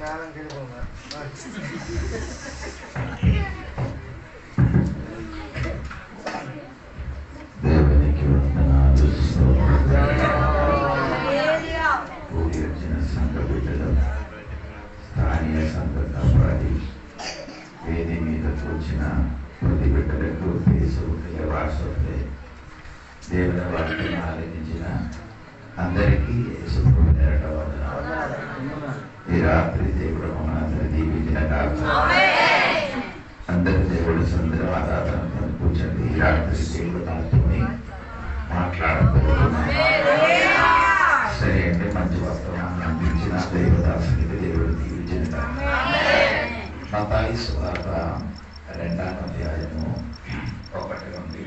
దేవునికి వందనాలు. కూడి వచ్చిన సంఘ బిడ్డలు, స్థానియ సంఘ కాపాడి, వేది మీద కూర్చిన ప్రతి బిడ్డలకు ఫేస్బుక్ వాట్సాప్ దేవుని వాక్యం ఆలోచించిన అందరికీ ఈ రాత్రి దేవుడు మనందరి దీవించిన అందరి దేవుడు సుందర ఆరాధన కూర్చొని ఈ రాత్రి దేవుడు నాతోని మాట్లాడబోతున్నాడు. సరే అంటే మంచి వర్తమానం అందించిన దేవదాసునికి దేవుడు దీవించిన మత్తయి సువార్త 2వ అధ్యాయము 1 నుండి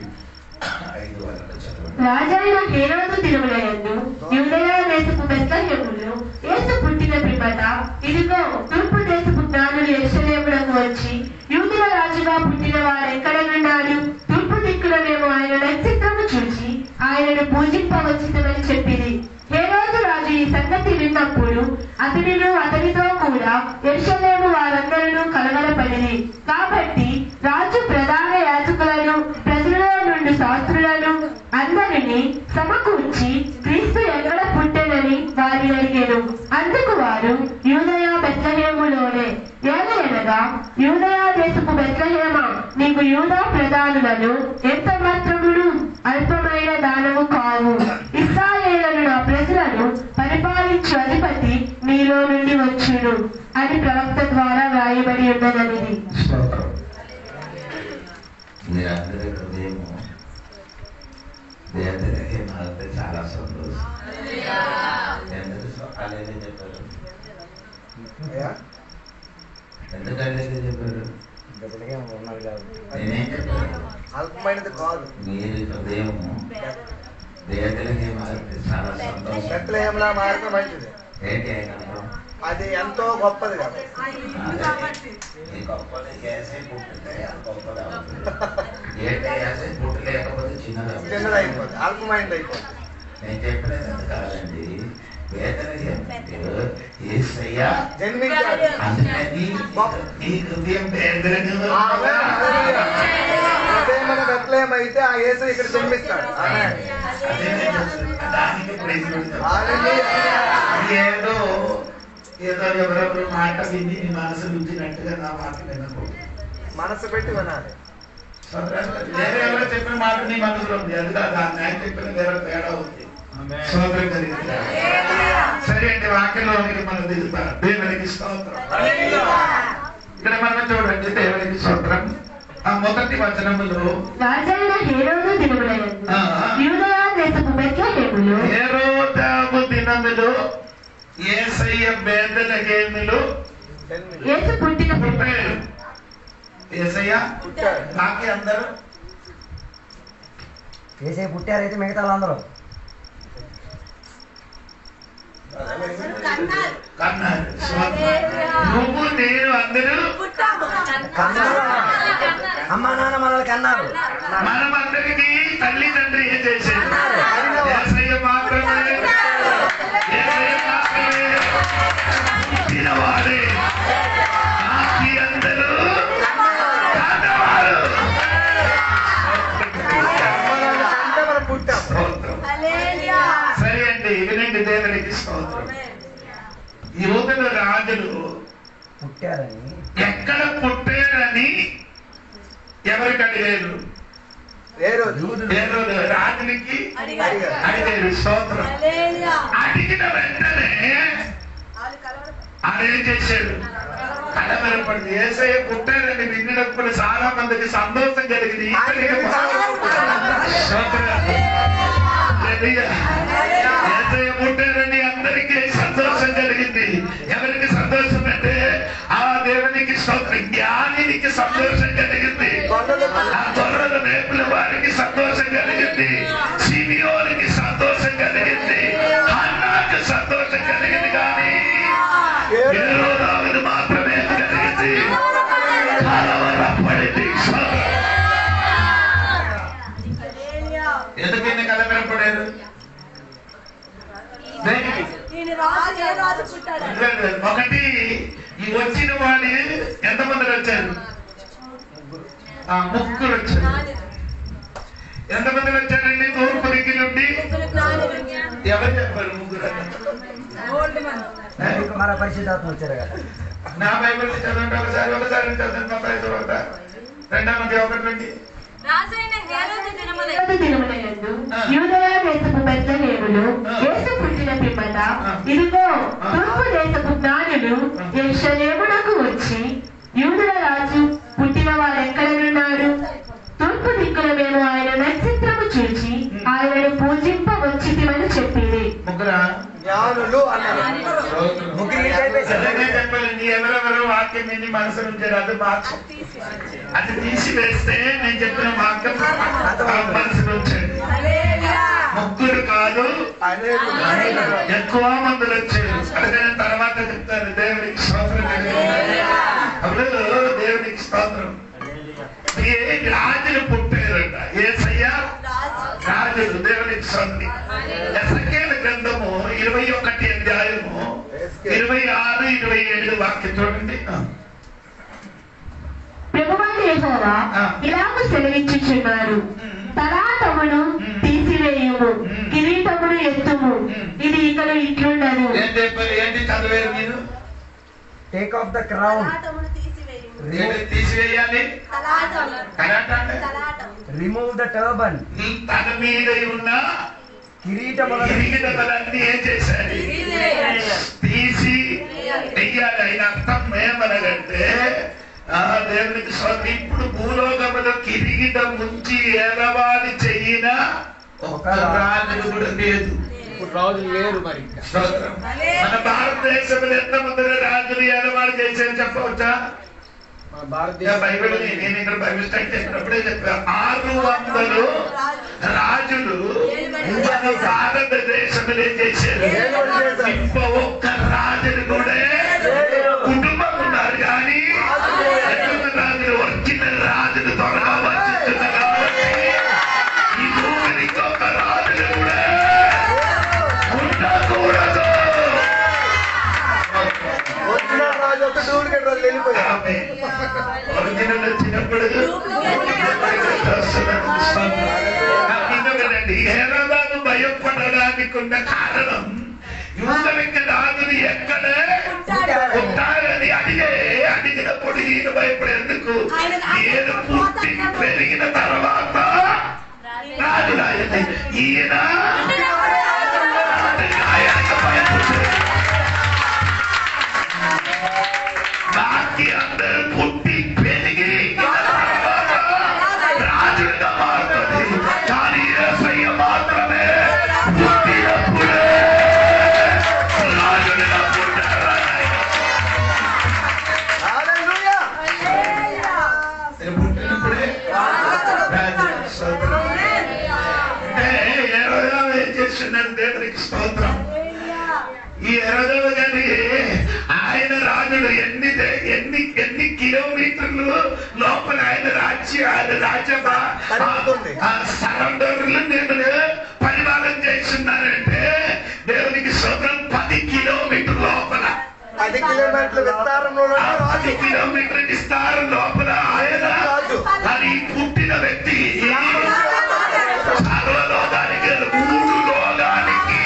5 వరకు చదవండి. రాజైన హేరోదు దినములయందు యూదయ దేశపు బెత్లెహేములో యేసు పుట్టిన పిమ్మట ఇదిగో తూర్పు దేశపు జ్ఞానులు యెరూషలేమునకు వచ్చి యూదుల రాజుగా పుట్టిన వారెక్కడనున్నారు? తూర్పు దిక్కులనేమో ఆయన నక్షత్రము చూసి ఆయనను పూజింపవచ్చునని చెప్పింది. హేరోదు రాజు ఈ సంగతి విన్నప్పుడు అతనిను అతనితో కూడా యెరూషలేము వారందరూ కలవరపడిరి. కాబట్టి రాజు ప్రధాన యాజకులను ప్రజలలో నుండి శాస్త్రులను అందరినీ సమకూర్చి క్రీస్తు ఎక్కడ పుట్టెనని వారి అడిగారు. అందుకు వారు యూదయ బెత్లెహేములోనే. ఏలయనగా యూదయ దేశపు బెత్లెహేమా, నీకు యూదా ప్రధానులను ఎంత మాత్రమును అల్పమైన దానము కావు. ఇశ్రాయేలును నా ప్రజలను పరిపాలించు అధిపతి నీలో నుండి వచ్చును అని ప్రవక్త ద్వారా వ్రాయబడి ఉన్నదనిది. మీరందరి హృదయము దేవుడికి మారితే చాలా సంతోషం. ఎందుకు చెప్పారు? ఎందుకంటే చెప్పారు నేనేం చెప్పాను? అల్పమైనది కాదు. మీరు హృదయము దేవుడికి మారితే చాలా సంతోషం. బెత్లెహేములా మారితే మంచిది. ఏంటి అయినా అది ఎంతో గొప్పది కదా. చిన్నదైపోతుంది, అల్పమైనది అయిపోతుంది. నేను చెప్పినది కాదండి. జన్మించాడు. బెత్లెహేము అయితే ఆ యేసు ఇక్కడ జన్మిస్తాడు. ఏదో ఏదో ఎవరెవరు మాట విని మనసు రుచినట్టుగా నా మాట వినకూడదు. మనసు పెట్టి వినాలి. వేరే ఎవరో చెప్పిన మాట నీ మనసులో ఉంది. అది కాదు ఆయన చెప్పిన వేరే తేడా ఉంది. సరే అంటే వాక్యంలోనికి మనం దిగుతాం. దేవునికి స్తోత్రం. ఇక్కడ మనం చూడండి, దేవునికి స్తోత్రం. ఆ మొదటి వచనములో రాజైన హేరోదు దినములయందు యూదయ దేశపు బెత్లెహేములో హేరోదు దినములో యేసయ్య బెత్లెహేములో యేసు పుట్టిన పుట్టాడు. యేసయ్య బాకీ అందరూ యేసయ్య పుట్టారైతే మిగతా వాళ్ళందరూ కన్నారు. నువ్వు నేను అందరూ కన్నారు. అమ్మా నాన్న మనల్ని కన్నారు. మనమందరికీ తల్లిదండ్రి ఏం చేశాడు? యేసయ్య మాత్రమే పుట్టినవాడే. బాకీ అందరూ కన్నవారు. సరే అండి, వినండి, దేవునికి స్తోత్రం. యూదుల రాజులు పుట్టారని ఎక్కడ పుట్టారని ఎవరికి అడిగారు? రాజులకి అడిగారు. స్తోత్రం. అడిగిన వెంటనే అదేం చేశాడు? కలవరపడింది. యేసయ్య పుట్టారని విన్నప్పుడు చాలా మందికి సంతోషం కలిగింది. యేసయ్య పుట్టారని అందరికీ సంతోషం కలిగింది. ఎవరికి సంతోషం అంటే ఆ దేవునికి స్తోత్రం. జ్ఞానికి సంతోషం కలిగింది. ఆ గొర్రెల మేపుల వారికి సంతోషం కలిగింది. సిమియోనికి సంతోషం కలిగింది. హన్నాకు సంతోషం కలిగింది. కానీ హేరోదావుకు మాత్రమే కలిగింది. కలవరపడింది. ఎందుకు ఇన్ని కలవరపడారు? ఒకటి ఈ వచ్చిన వాడి ఎంతమంది వచ్చారు? ముగ్గురు వచ్చారు. ఎంతమంది వచ్చారండి? తూర్పు దిక్కు నుండి ఎవరు చెప్పారు? ముగ్గురు. మన పరిశుద్ధాత్మ వచ్చారు కదా. నా బైబిల్ చదవండి ఒకసారి చదవండి. మా ప్రయత్నం రెండవ మంది ఒకటి నుండి. యూదయ దేశపు బెత్లెహేములో యేసు పుట్టిన పిమ్మట ఇదిగో తూర్పు దేశపు జ్ఞానులు యెరూషలేమునకు వచ్చి యూదుల రాజు పుట్టిన వారెక్కడనున్నాడు? తూర్పు దిక్కున మేము ఆయన నక్షత్రము చూచి ఆయనను పూజింప వచ్చితిమని చెప్పింది. ఎవరెవరో వాక్యం విని మనసు ఉంచారు. అది మార్చు, అది తీసివేస్తే నేను చెప్పిన వాక్యం మనసు ఉంచండి. ముగ్గురు కాదు, ఎక్కువ మందులు వచ్చారు. అదే తర్వాత చెప్తారు. దేవుడికి స్తోత్రం. అప్పుడు దేవుడికి స్తోత్రం. రాజులు పుట్టారంట. యేసయ్య రాజులు. దేవుడికి స్తోత్రం. ఎసకేలు గ్రంథము 21 అధ్యాయము 26, 27 వాక్యం చూడండి. ప్రభువైన యెహోవా ఇలాగ సెలవిచ్చుచున్నాడు, తలాటమును తీసివేయుము, కిరీటమును ఎత్తుము. ఇది ఇక్కడ ఇట్లుండదు. ఏంటి చదివేరు మీరు? Take off the crown. తీసివేయాలి. Remove the turban. తన మీద ఉన్న కిరీటములన్నీ ఏం చేశారు? తీసి వెయ్యాలి. అయిన అర్థం ఏమనగంటే దేవునికి స్వామి ఇప్పుడు భూలోకములో కిరీటం ఉంచి ఎలవాడి చెయ్యిన ఒక రాజు కూడా లేదు. రాజులు లేరు. మరి మన భారతదేశంలో ఎంతమంది రాజులు ఎలవాడు చేశారు చెప్పవచ్చా? బైబిల్ నేను ఇక్కడ బైబిల్ స్టడీ చేసినప్పుడే చెప్పా. 600 రాజులు భారతదేశంలో ఏం చేశారు? ఒక్క రాజులు కూడా కుటుంబం ఉన్నారు కానీ రాజులు ఒరిజినల్ రాజులు త్వరగా వచ్చిస్తున్నారు కాబట్టి ఈ భూమిని ఇంకొక రాజులు కూడా ఉండకూడదు. ఒరిజినల్ వచ్చినప్పుడు హేరోదాను భయపడడానికి ఉన్న కారణం యూదులకి రాజులు ఎక్కడ ఉంటారని అడిగినప్పుడు ఈయన భయపడేందుకు నేను పుట్టి పెరిగిన తర్వాత రాజులు ఈయన బాకీ అందరూ పుట్టి పెరిగి రాజులుగా మారుతుంది. కానీ యేసయ్య మాత్రమే పుట్టినప్పుడే రాజులుగా పుట్టారు. పుట్టినప్పుడే ఏం చేస్తున్నారు? దేవునికి స్తోత్రం. ఈ హెరోదు గారి ఆయన రాజుడు ఎన్ని కిలోమీటర్లు లోపల ఆయన రాజ్య సరౌండర్లు నేను పరిపాలన చేస్తున్నారంటే దేవునికి స్తోత్రం. 10 కిలోమీటర్ లోపల 10 కిలోమీటర్ల విస్తారం లోపల ఆయన అది పుట్టిన వ్యక్తి. సర్వలోకానికి 3 లోకానికి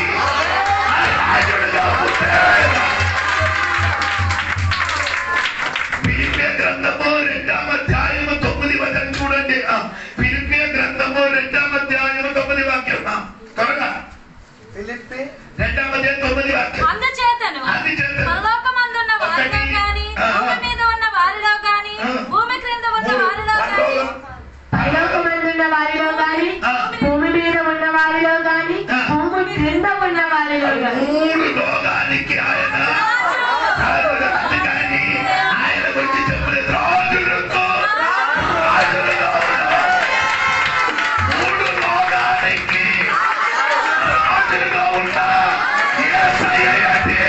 రాజుడుగా పుట్టాడు. ఫిలిప్పీ గ్రంథము 2వ అధ్యాయము 9 వచనం చూడండి. ఫిలిప్పీ గ్రంథము 2వ అధ్యాయము 9 వాక్యం త్వరగా. ఫిలిప్పీ 2వ అధ్యాయం 9 వాక్యం. అందుచేతను పరలోకమందున్న వారిలో గాని భూమి మీద ఉన్న వారిలో గాని భూమి క్రింద ఉన్న వారిలో గాని పరలోకమందున్న వారిలో గాని భూమి మీద ఉన్న వారిలో గాని భూమి క్రింద ఉన్న వారిలో గాని 3 లోకానికి ఆయన అందుకని ఆయన గురించి చెప్పలేదు. రాజులతో రాజులుగా 3 లోకానికి రాజులుగా ఉన్న యేసయ్య అంటే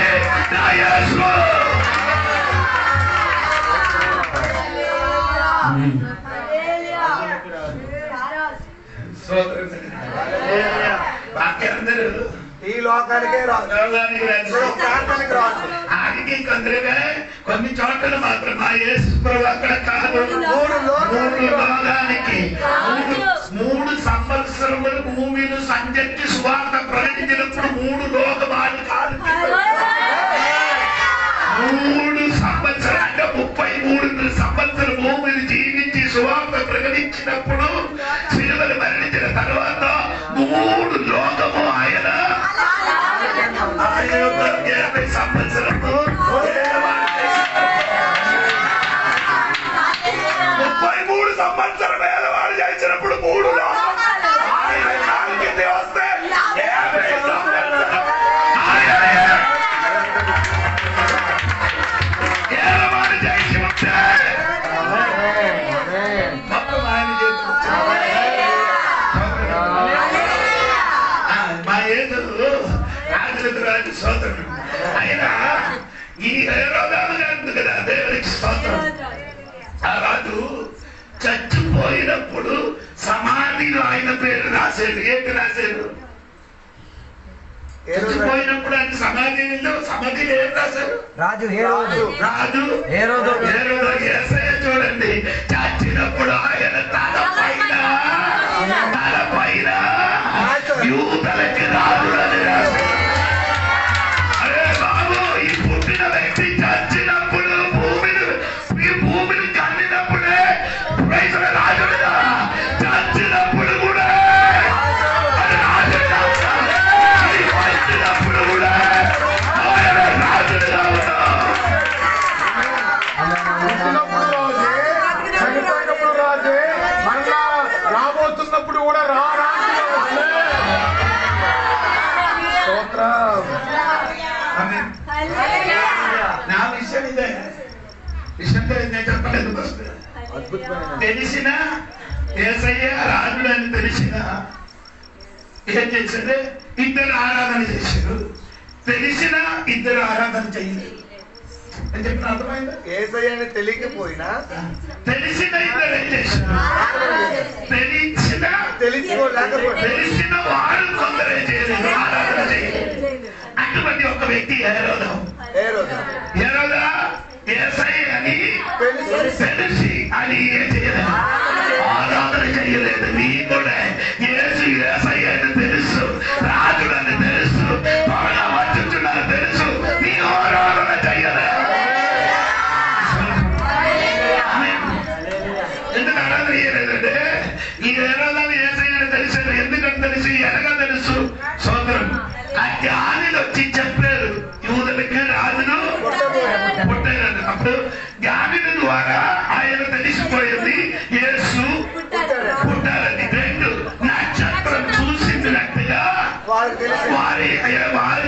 నా యేసు. వాక్యందరూ ఈ లోకానికే రాదు. లోకానికి రాదు. ప్రార్థనకి రాదు. ఆడికి కొందరుగా కొన్ని అక్కడ మాత్రం ఆ యేసు ప్రభు అక్కడ కాదు, మూడు లోకానికి 3 సంవత్సరములు భూమిని సంచరించి సువార్త ప్రకటించినప్పుడు 3 లోకమాలు కాదు, 3 సంవత్సరాలు అంటే 33 సంవత్సరం భూమిని జీవించి సువార్త ప్రకటించినప్పుడు సిలువలు మరణించిన తర్వాత 3 లోకము ఆయన 80 సంవత్సరము 33 సంవత్సరం వేలవాడు చేసినప్పుడు 3 లోకం ఆయన నాలుగింటి వస్తే 50 సంవత్సరం ఏలవాడు చేసి ఉంటే మొత్తం ఆయన చేసి మా ఏదో రాజు సోదరుడు ఆయన ఈ హేరోదాలు కాదు కదా దేవుడికి స్తోత్రం. ఆ రాజు చచ్చిపోయినప్పుడు సమాధిలో ఆయన పేరు రాసేది. ఏంటి రాసేది? చచ్చిపోయినప్పుడు ఆయన సమాధిలో ఏం రాశారు? రాజు యేసయ్య చూడండి, చచ్చినప్పుడు ఆయన తల పైన యూదులకి రాజు అని రాశారు. అరే బాబు, ఈ పుట్టిన వ్యక్తి చచ్చినప్పుడు భూమిని కన్నినప్పుడే రాజుడుగా, చచ్చినప్పుడు కూడా వచ్చినప్పుడు కూడా ఆయన రాజుడుగా చనిపోయినప్పుడు రాజే, మళ్ళా రాబోతున్నప్పుడు కూడా నా విషయం ఇదే. విషయంలో నేను చెప్పలేదు. తెలిసిన యేసయ్య రాజుడు అని తెలిసిన ఏం చేశారు? ఇద్దరు ఆరాధన చేశారు. తెలిసిన ఇద్దరు ఆరాధన చేయలేదు. అని చెప్పిన అర్థమైందా? యేసయ్య అని తెలియకపోయినా తెలిసిన ఇద్దరు ఏం చేశారు? తెలిసిన వారు కొందరు ఏం చేయలేదు, ఆరాధన చేయలేదు. అటువంటి ఒక వ్యక్తి హేరోదా యేసయ్య అని తెలిసి అని ఏం చేయలేదు, ఆరాధన చేయలేదు. నీ కూడా యేసు యేసయ్య అని తెలుసు, రాజుడు అని తెలుసు, త్వరగా వచ్చుచున్నాను తెలుసు, నీ ఆరాధన చేయలేదు. ఎందుకు ఆరాధన చేయలేదంటే ఈ హేరోదాను యేసయ్య అని తెలిసేది. ఎందుకంటే తెలిసి ఎనగా తెలుసు సోదరం, ఆ జ్ఞానిని వచ్చి చెప్పారు యూదులకి రాజును పుట్టారని. అప్పుడు జ్ఞానిని ద్వారా ఆయన తెలిసిపోయింది యేసు పుట్టారని. 2 నక్షత్రం చూసినట్టుగా వారు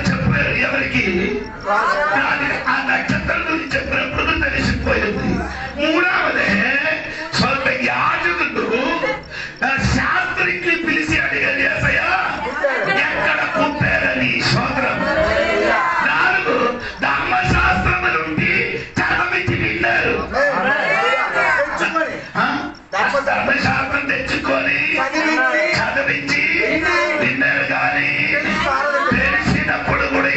చెప్పారు. ఎవరికి? ఆ నక్షత్రం గురించి చెప్పినప్పుడు తెలిసిపోయింది. 3వదే స్వల్ప యాజకుడు శాస్త్రికి పిలిచి అడిగారు యేసయ్య ఎక్కడ పుట్టారని. సోదరం 4 ధర్మశాస్త్రం నుండి చదవించి విన్నారు. ధర్మశాస్త్రం తెచ్చుకొని చదివించి విన్నారు. కానీ తెలిసినప్పుడు కూడా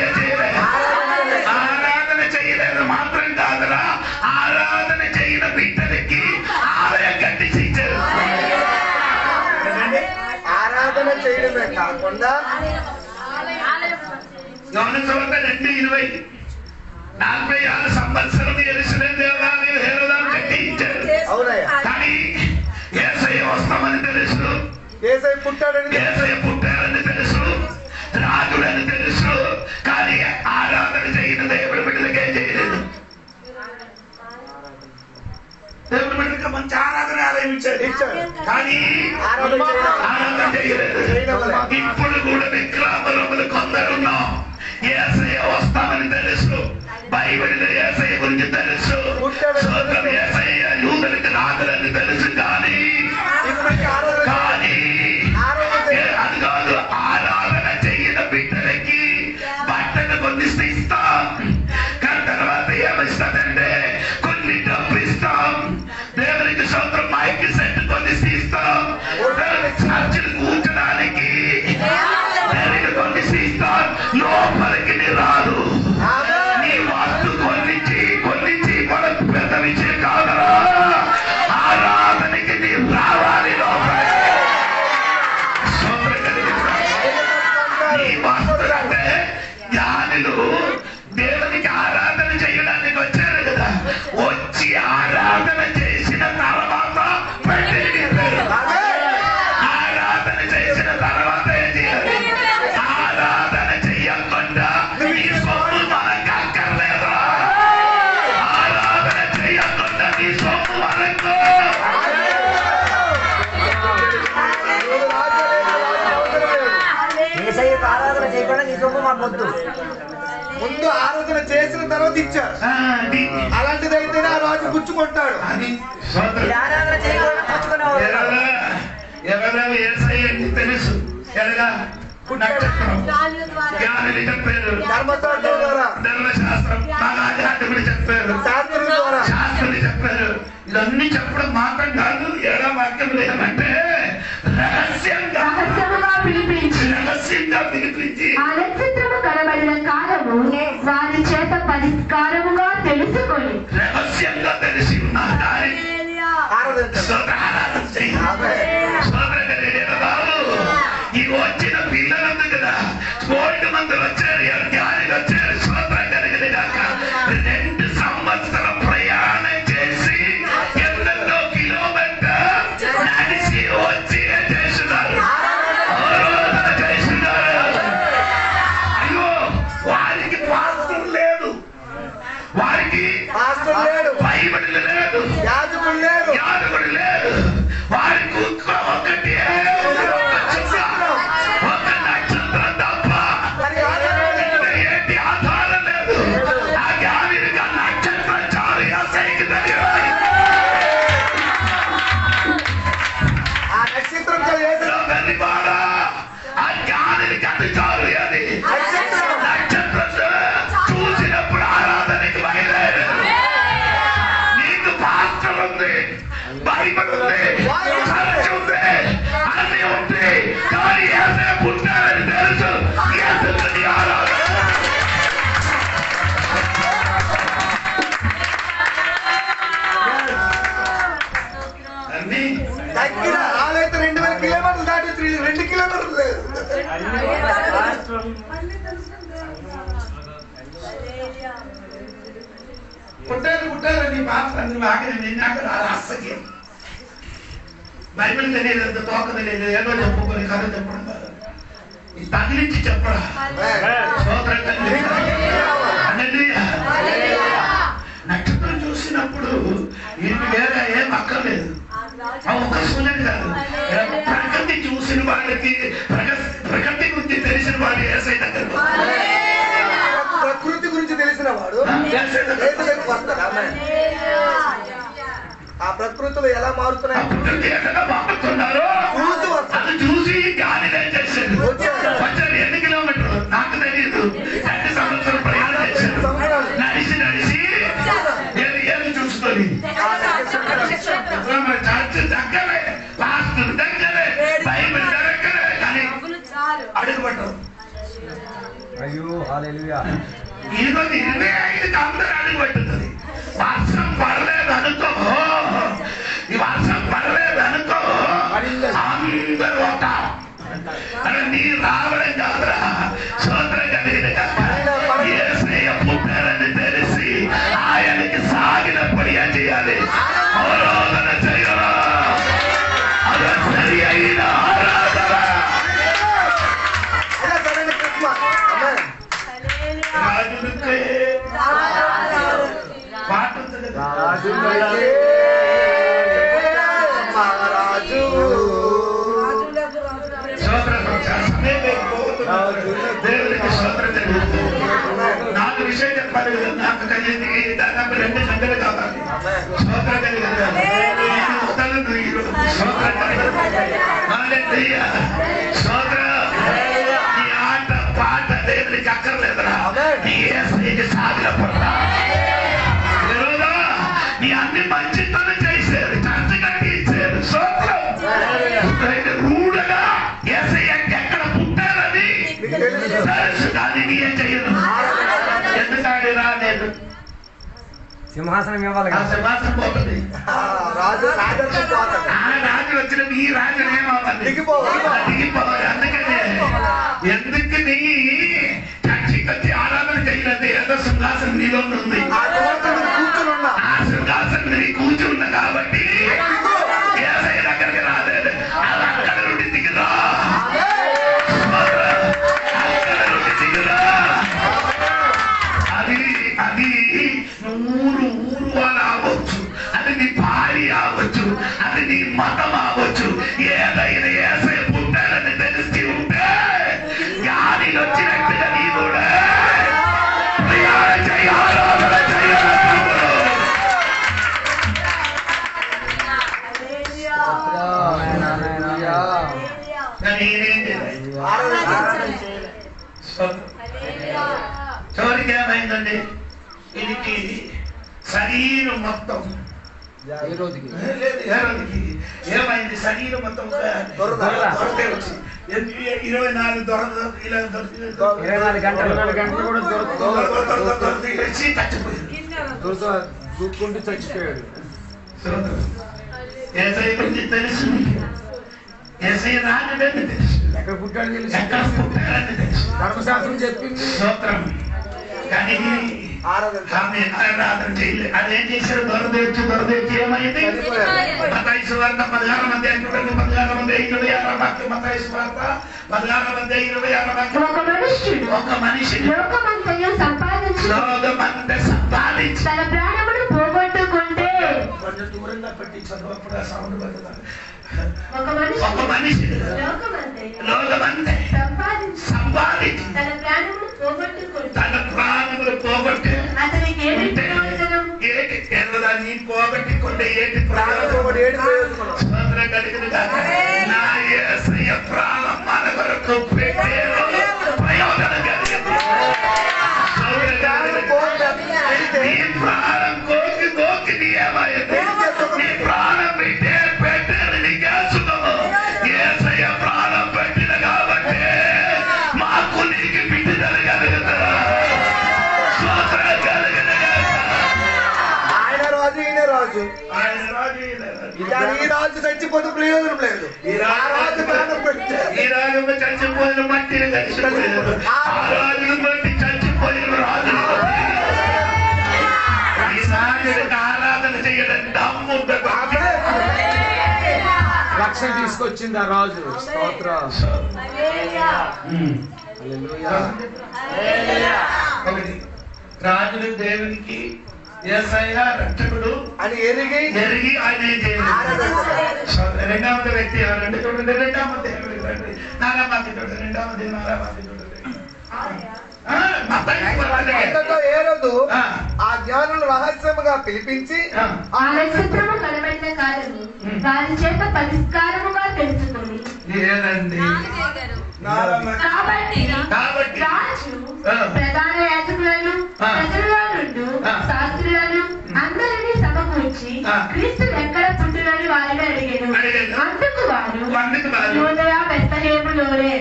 ఆరాధన చేయలేదు. మాత్రం కాదురా, ఆరాధన చేయని బిడ్డలకి ఆలయం కట్టించారు. ఆరాధన చేయడమే కాకుండా గమనించవద్ద 2:20 46 సంవత్సరం యెరూషలేము దేవాలయం హేరోదాను కట్టించారు. కానీ యేసయ్య వస్తామని తెలుసు, యేసయ్య పుట్టాడని తెలుసు, రాజుడని తెలుసు. కానీ ఆరాధన చేయని దేవుడి బిడ్డలకే చేయలేదు. దేవుడి బిడ్డలకి మంచి ఆరాధన ఆలయం ఇచ్చాడు, కానీ ఆరాధన చేయలేదు. ఇప్పుడు కూడా విగ్రహములు కొందరున్నాం. యేసయ్య వస్తామని తెలుసు, బైబిల్లో యేసయ్య గురించి తెలుసు, సోదరం యేసయ్య యూదులకి రాజులని తెలుసు. కానీ అది కాదు, ఆరాధన చేయని బిడ్డలకి బట్టలు కొన్ని ఇస్తాం. కానీ తర్వాత ఏమిస్తుందంటే కొన్ని డబ్బు ఇస్తాం. దేవునికి సొంతం మైకి సెట్ కొన్ని ఇస్తాం. చర్చలు కూర్చడానికి దేవునికి కొన్ని ఇస్తాం. లోపలికి రాదు. నీ వస్తు కొన్నించి మన జ్ఞానులు దేవునికి ఆరాధన చేయడానికి వచ్చారు కదా, వచ్చి ఆరాధన చేసిన తర్వాత ఆరాధన చేసిన తర్వాత ఏం చేయాలి? ఆరాధన చెయ్యకుండా నీ సొమ్ము మనకు అక్కర్లేదు. ఆరాధన చెయ్యకుండా నీ సొమ్ము మనకు ఏసయ్యకు ఆరాధన చేయకుండా నీ సొమ్ము మాకు వద్దు. ముందు ఆరాధన చేసిన తర్వాత ఇచ్చారు. అలాంటిదైతేనే ఆ రాజు గుచ్చుకుంటాడు. అది మీరు ఆరాధన చేయకుండా పుచ్చుకునేవాడు. ఎవరు ఏసయ్యకి తెలుసు. ఎలాగా నక్షత్రం జ్ఞానులు చెప్పారు, ధర్మశాస్త్రం ద్వారా, ధర్మశాస్త్రం మహాజాతకులు చెప్పారు, శాస్త్రం ద్వారా, శాస్త్రులు చెప్పారు. ఇవన్నీ చెప్పడం మాత్రం కాదు. ఎలా వాక్యం ఏమంటే రహస్యంగా పిలిపించి ఆ నక్షత్రము కనబడిన కాలము వారి చేత పరిష్కారముగా తెలుసుకొని రహస్యంగా తెలిసి ఉన్న దారి ఆరాధన చేయాలి. బాబు ఈ వచ్చిన పిల్లలందు కదా, 1,000 మంది వచ్చారు, జ్ఞానులు వచ్చారు. స్తోత్రం కలిగిన గాక. 2 సంవత్సరం ప్రయాణం చేసి ఎంతో కిలోమీటర్ నడిచి వచ్చి చేస్తున్నారు. అయ్యో వారికి పాస్టర్ లేదు, వారికి బైబిల్ లేదు, యాజకుడు లేదు, యాజకుడు లేదు. వారికి ఒకటి ఒక నక్షత్రం తప్ప ఏంటి ఆధారం లేదు. ఆ జ్ఞానిగా నక్షత్రం చాలు. ఆ నక్షత్రం వెళ్ళిపోడా ఆ జ్ఞానికి అది చాలు. అది నక్షత్రం చూసినప్పుడు ఆరాధనకి బయలుదేరు. నీకు పాస్టర్ ఉంది, బైబిల్ ఉంది, చర్చ్ ఉంది, అన్ని ఉంది, కానీ ఏసే పుట్టారని తెలుసు. ఏసుని ఆరాధన అన్ని దగ్గర ఆలైతే 2,000 కిలోమీటర్లు దాటి 2 కిలోమీటర్లు లేదు. పుట్టారని పాత్రని వాకిని నాకు అస్సకి బైబిల్ తెలియదు, తోక తెలియదు, ఏదో చెప్పుకొని కథ చెప్పడం కాదు. ఈ తగిలించి చెప్పడా నక్షత్రం చూసినప్పుడు ఇది వేరే ఏం అక్కర్లేదు. ఒక సూచన కాదు. ప్రకృతి చూసిన వాళ్ళకి, ప్రకృతి గురించి తెలిసిన వాళ్ళు ఏసై దగ్గర ప్రకృతి గురించి తెలిసిన వాడు యేసులోకి వస్తాడు. ఆ ప్రకృతులు ఎలా మారుతున్నాయి మారుతున్నారో అది చూసి గాలి చేశాడు. వచ్చారు 8 కిలోమీటర్లు నాకు తెలియదు. 2 సంవత్సరాలు ప్రయాణం చేశాడు. నడిచి ఏది చూసుకొని చర్చ్ దగ్గరే, పాస్టర్ దగ్గరే, బైబిల్ దగ్గరే, కానీ అడుగుపట్టం. అయ్యో హల్లెలూయా. ఈరోజు 25కి అందరూ అడుగుపట్టుతుంది. వర్షం పడలేదు అనుకో, ఈ వర్షం పడలేదు అనుకో, అందరూ ఒక నీ రావడం కాదురా. స్తోత్రం కలిగిన యేసయ్య పుట్టారని తెలిసి ఆయనకి సాగినప్పుడు ఏం చేయాలి? ఆరాధన చేయాలా? అది సరి అయిన ఆరాధన. రాజులకే పాట ఉంటుంది కదా. మహారాజు దేవుడికి స్తోత్రం జరుగుతుంది. నాకు విషయం చెప్పాలి కదా. నాకు కలిగింది దాదాపు 2 గంటలు కావాలి. స్తోత్రం కలిగింది. స్తోత్రం నీ ఆట పాట దేవుడికి అక్కర్లేదురా. నీ యేసయ్యకి సాగినప్పుడురా. ఈరోజు నీ అన్ని మంచితనం చేశారు, చర్చ కట్టించారు. స్తోత్రం రూఢగా యేసయ్యకి ఎక్కడ పుట్టారని తెలుసు, కానీ నీ ఏం చెయ్యను. ఎందుకంటే రాలేదు. సింహాసనం ఇవ్వాలి ఆ సింహాసనం పోతుంది. రాజు రాజు ఆ రాజు వచ్చిన ఈ రాజు ఏమవ్వాలి? దిగిపోవాలి. దిగిపోవాలి. అందుకనే ఎందుకని చర్చి కట్టి ఆరాధన సింహాసనం నీలో ఉంది. ఆ సింహాసనం మీద కూర్చుని ఉన్నా. ఆ సింహాసనం మీద కూర్చున్నా కాబట్టి యేసయ్య దగ్గరికి రాలేదు. అది అక్కడ నుండి దిగురా, అక్కడ నుండి దిగురా. అది అది ఊరు వాళ్ళు అవ్వచ్చు, అది నీ భార్య అవ్వచ్చు, అది నీ మతం అవ్వచ్చు. ఏదైనా యేసయ్య పుట్టాలని తెలిసి ఉంటే గాలిలో వచ్చినట్టుగా నీ కూడా ఆరాధన చేయాలి. చివరికి ఏమైందండి, ఇది శరీరం మొత్తం లేదు, ఏరోదికి ఏమైంది, శరీరం మొత్తం దొరతే వచ్చి 24 దొరకదు, ఇలా 24 గంటలు కూడా దొరకదు వచ్చి చచ్చిపోయింది. దూక్కుంటూ చచ్చిపోయాడు. యేసయ్య గురించి తెలుసు, యేసయ్య రాజుడని తెలుసు, ఎక్కడ పుట్టాడు తెలుసు, ఎక్కడ పుట్టాడని తెలుసు, ధర్మశాస్త్రం చెప్పింది. స్తోత్రం. కానీ ఆమె ఆరాధన చేయలేదు. అదేం చేశారు, దొరదేచ్చు ఏమైంది, మత్తయి సువార్త 16 మంది అంటున్నారు, 16 మంది 26 వాక్యం, మత్తయి సువార్త 16 మంది 26 వాక్యం. ఒక మనిషి లోకమంతయు సంపాదించి తన ప్రాణమును పోగొట్టుకుంటే, కొంచెం దూరంగా పెట్టి చదువుప్పుడు ఆ సౌండ్ పడుతుంది. ఒక ఒక మనిషి లోకమంతయు లోకమంతే సంపాదించి తన ప్రాణమును పోగొట్టుకుంటే తన ప్రాణములు పోగొట్టి అతనికి ఏమి ప్రయోజనం? ఏటి ఎన్నదాన్ని పోగొట్టుకుంటే ఏటి ప్రాణం కలిగింది కాదు. నా యేసయ్య ప్రాణం మన వరకు పెట్టేలో ప్రయోజనం కలిగింది. నీ ప్రాణం కోకి నీ ఏమైంది, నీ ప్రాణం పెట్టారు నీకు వేసుకున్నాము. యేసయ్య ప్రాణం పెట్టిన కాబట్టి మాకు నీకు బిడ్డలు కలుగుతా, స్తోత్రం కలుగుతా. ఆయన రాజు, ఈయన రాజు. ఆయన రాజు కానీ ఈ రాజు చచ్చిపోతే ప్రయోజనం లేదు. ఆ రాజు ప్రాణం పెడితే ఈ రాజు చచ్చిపోయిన మట్టిని చచ్చిపోయారు, ఆ రాజును బట్టి చచ్చిపోయిన రాజును ఈ రాజుడికి ఆరాధన చేయడం దమ్ము రక్షణ తీసుకొచ్చింది ఆ రాజు. స్తోత్రం. ఒకటి, రాజుడు దేవునికి యేసయ్య రక్షకుడు అని ఎరిగి ఆయన ఏం చేయలేదు. రెండవది వ్యక్తి ఎవరంటే చూడండి, రెండవది నారామాకి చూడండి, రెండవది నారామాకి చూడండి. అంతటా ఏరోదు ఆ జ్ఞానులు రహస్యముగా పిలిపించి ఆ నక్షత్రము కనబడిన కాలము వారి చేత పరిష్కారముగా తెలుసుకొని, లేదండి. కాబట్టి రాజు ప్రధాన యాజకులను ప్రజలలో నుండి శాస్త్రులను అందరినీ సమకూర్చి క్రీస్తు ఎక్కడ పుట్టినని వారిని అడిగాను. అందుకు వారు యూదయ బెత్లెహేములోనే,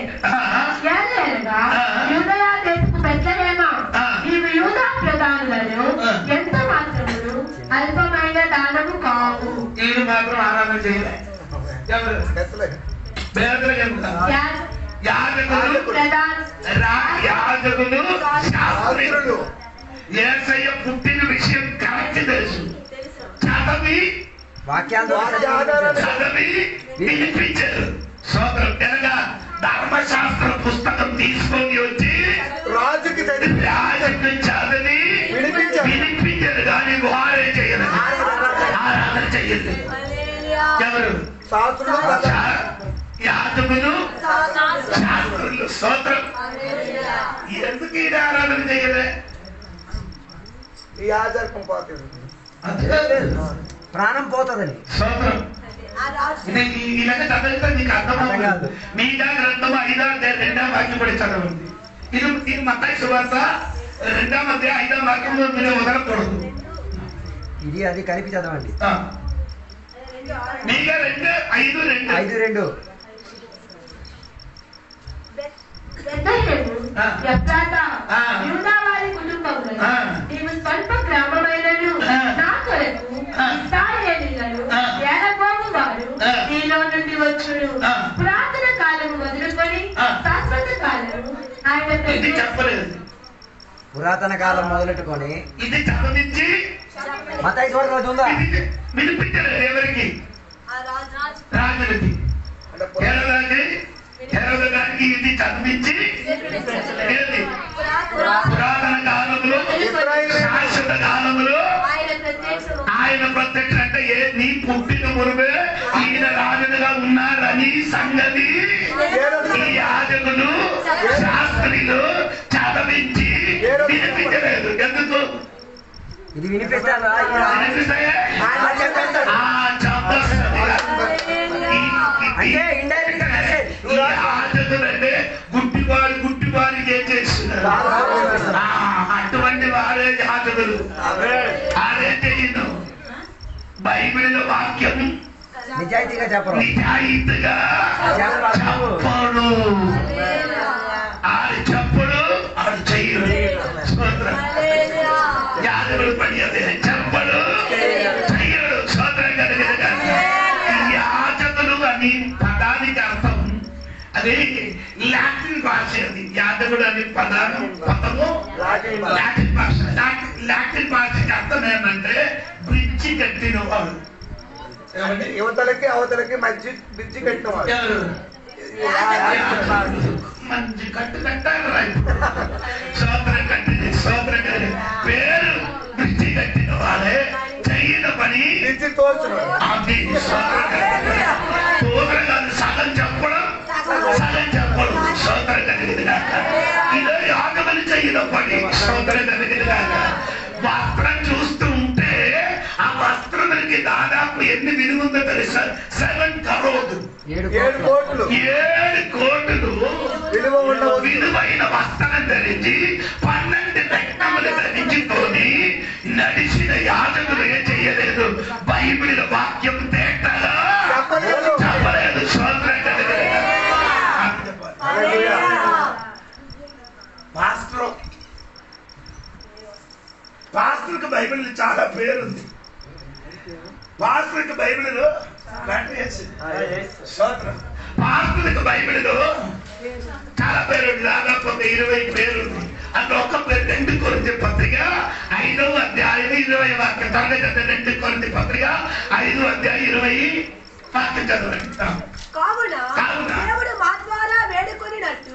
ఏలయనగా యూదయ దేశపు బెత్లెహేమా, నీవు యూదా ప్రధానులను ఎంత మాత్రమును అల్పమైన దానము కావు. వీరు మాత్రం ఆరాధన చేయలే. ఎవరు? యాజకులు, శాస్త్రులు. యేసయ్య పుట్టిన విషయం కరెక్ట్ తెలుసు, చదివి వినిపించారు. సోదరు తెలగా ధర్మశాస్త్ర పుస్తకం తీసుకొని వచ్చి రాజుకి చదివి వినిపించారు. కానీ వారే చేయలేదు, ఆరాధన చెయ్యలేదు. ఎవరు? యాజకులు, శాస్త్రులు. స్తోత్రం. ఎందుకు ఈ ఆరాధన చేయలే? ఈ ఆచారం పోతుంది, ప్రాణం పోతుందని. స్తోత్రం. ఇలాగ చదివితే నీకు అర్థమవుతుంది. మీదా గ్రంథం 5వ వాక్యం కూడా చదవండి. ఇది మత్తయి సువార్త 2వ అధ్యాయం 5వ వాక్యంలో మీరు వదలకూడదు. ఇది అది కలిపి చదవండి. మీగా 2:5-2 యూదావారి కుటుంబములను నీవు స్వల్ప గ్రామమైనను నా కొరకు ఇశ్రాయేలీయులను ఏలగోము వారు నీలో నుండి వచ్చును. పురాతన కాలము మొదలుకొని శాశ్వత కాలము ఆయన చెప్పలేదు. పురాతన కాలం మొదలెట్టుకొని ఇది చదివించి మత్తయి చూడరా ఉందా వినిపించలేదు ఎవరికి? రాజులకి. హెరోదానికి ఇది చదివించి ఏది? పురాతన కాలంలో శాశ్వత కాలంలో ఆయన ప్రత్యక్ష అంటే నీ పుట్టిన మురువే ఈయన రాజులుగా ఉన్నారని సంగతి ఈ యాజకులు శాస్త్రులు చదివించి వినిపించలేదు. ఎందుకు ఇది వినిపిస్తారా? అంటే ఇండైరెక్ట్ యాజకులంటే గుడ్డివారికి ఏం చేస్తున్నారు? అటువంటి వారే యాజకులు. అదే చేయను. బైబిల్ వాక్యం నిజాయితీగా చెప్పరు. నిజాయితీగా చెప్పడు. ఆడు చెప్పడు, ఆడు చెయ్యడు. యాజకుడు పని అదే, చెప్పడు చెయ్యడు. సోదరం కలిగిన యాజకులు అని పదానికి అర్థం అది లాటిన్ భాష. అది యాజకుడు అని పదము లాటిన్ భాష. లాటిన్ భాషకి అర్థం ఏమంటే బ్రిడ్జి కట్టిన వాడు. యువతలకి అవతలకి మంచి బ్రిడ్జి కట్టినవాడు. మంచి కట్టు కట్టారు. సోదరం కట్టింది. సోదరం పేరు బ్రిడ్జి కట్టిన వాడే చెయ్యిన పని బ్రిడ్జి తోస్తున్నాడు. అది సోదరం కాదు. సగం చెప్పడం, సగం చెప్పడం. సోదరం కలిగింది కాక ఇదే యాగమని చెయ్యిన పని. సోదరం కలిగింది కాక వస్త్రం చూస్తూ ఉంటే ఆ వస్త్రానికి దాదాపు ఎన్ని విలువందో తెలుసా? 7 crores. 7 కోట్లు 7 కోట్లు విలువ ఉన్న విలువైన వస్త్రం ధరించి 12 రత్నములు ధరించుకొని నడిచిన యాజకులు ఏం చేయలేదు? బైబిల్ వాక్యం తేటగా చెప్పలేదు. సోదరం పాస్టర్కి బైబిల్ చాలా పేరుంది. పాస్టర్కి బైబిల్లో పాస్టర్కి బైబిల్లో చాలా పేరు. దాదాపు 20 పేరుంది. అందులో ఒక పేరు 2 కొరింథీ పత్రిక 5వ అధ్యాయం 20 వాక్యం. త్వరగా 2 కొరింథీ పత్రిక 5వ అధ్యాయం 20 వాక్యం చదవండి. కావున దేవుడు మా ద్వారా వేడుకొనినట్టు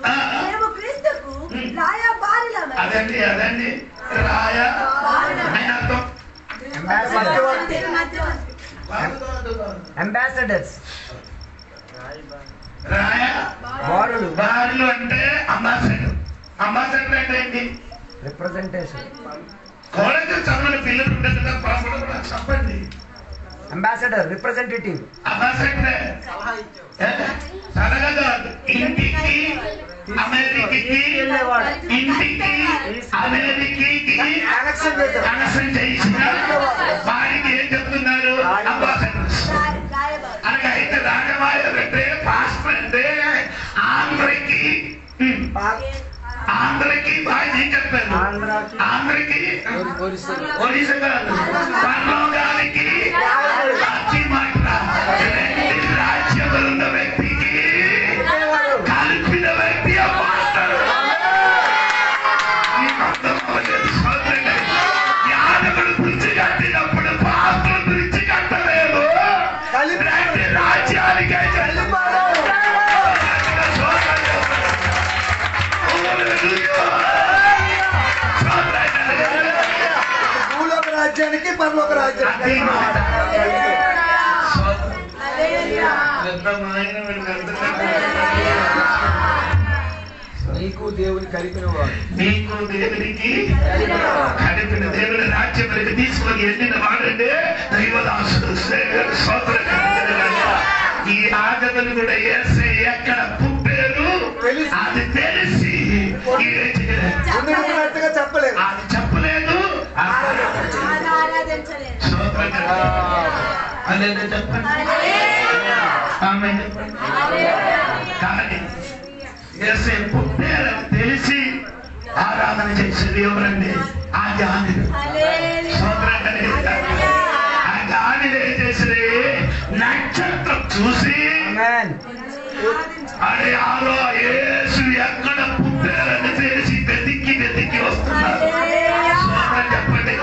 మేము క్రీస్తుకు రాయబారులమై. అదండి రాయ ఆయన అర్థం అంబాసిడర్స్. రాయ బారులు. బారులు అంటే అంబాసిడర్. అంబాసిడర్ అంటే ఏంటి? రిప్రజెంటేషన్. కాలేజ్ చదవని పిల్లలు ఉంటుంది కదా, చెప్పండి. Ambassador, representative. అంబాసిడర్ సరగా కాదు. ఇంటికి అమెరికాకి, ఇంటికి అమెరికాకి కనెక్షన్ చేసిన వారికి ఏం చెప్తున్నారు? అంబాసిడర్స్. అలాగే అయితే రాజవారు అంటే పాస్టర్ అంటే ఆంధ్రకి బాగా ఏం చెప్పారు? ఆంధ్రకి ఒడిశా కాదు, పర్లోకానికి అతి మాట. 2 రాజ్యములు ఉన్న వ్యక్తికి కలిపిన వ్యక్తి పాస్టర్. యాదవుడు గురించి కట్టినప్పుడు పాస్టర్ గురించి కట్టలేదు. 2 రాజ్యానికే భూలోక రాజ్యానికి పరలోక రాజ్యానికి నీకు దేవుని కలిపిన వాడు. నీకు దేవునికి కలిపిన దేవుని రాజ్యములకు తీసుకొని వెళ్ళిన వాడంటే దైవదాసుడు. ఈ ఆగమలు కూడా వేసే ఎక్కడ పుట్టారు అది తెలిసి చెప్పలేదు. అది చెప్పలేదు. అదే చెప్పండి. ఆమె చెప్పండి. కానీ వేసే పుట్టారని తెలిసి ఆరాధన చేసేది ఎవరండి? ఆ జ్ఞానులు. ఆ జ్ఞానులు ఏం చేసేది? నక్షత్రం చూసి అరే ఆరో యేసు ఎక్కడ పుట్టారని తెలిసి వెతికి వెతికి వెతికి వస్తున్నారు. సోదరం చెప్పండి.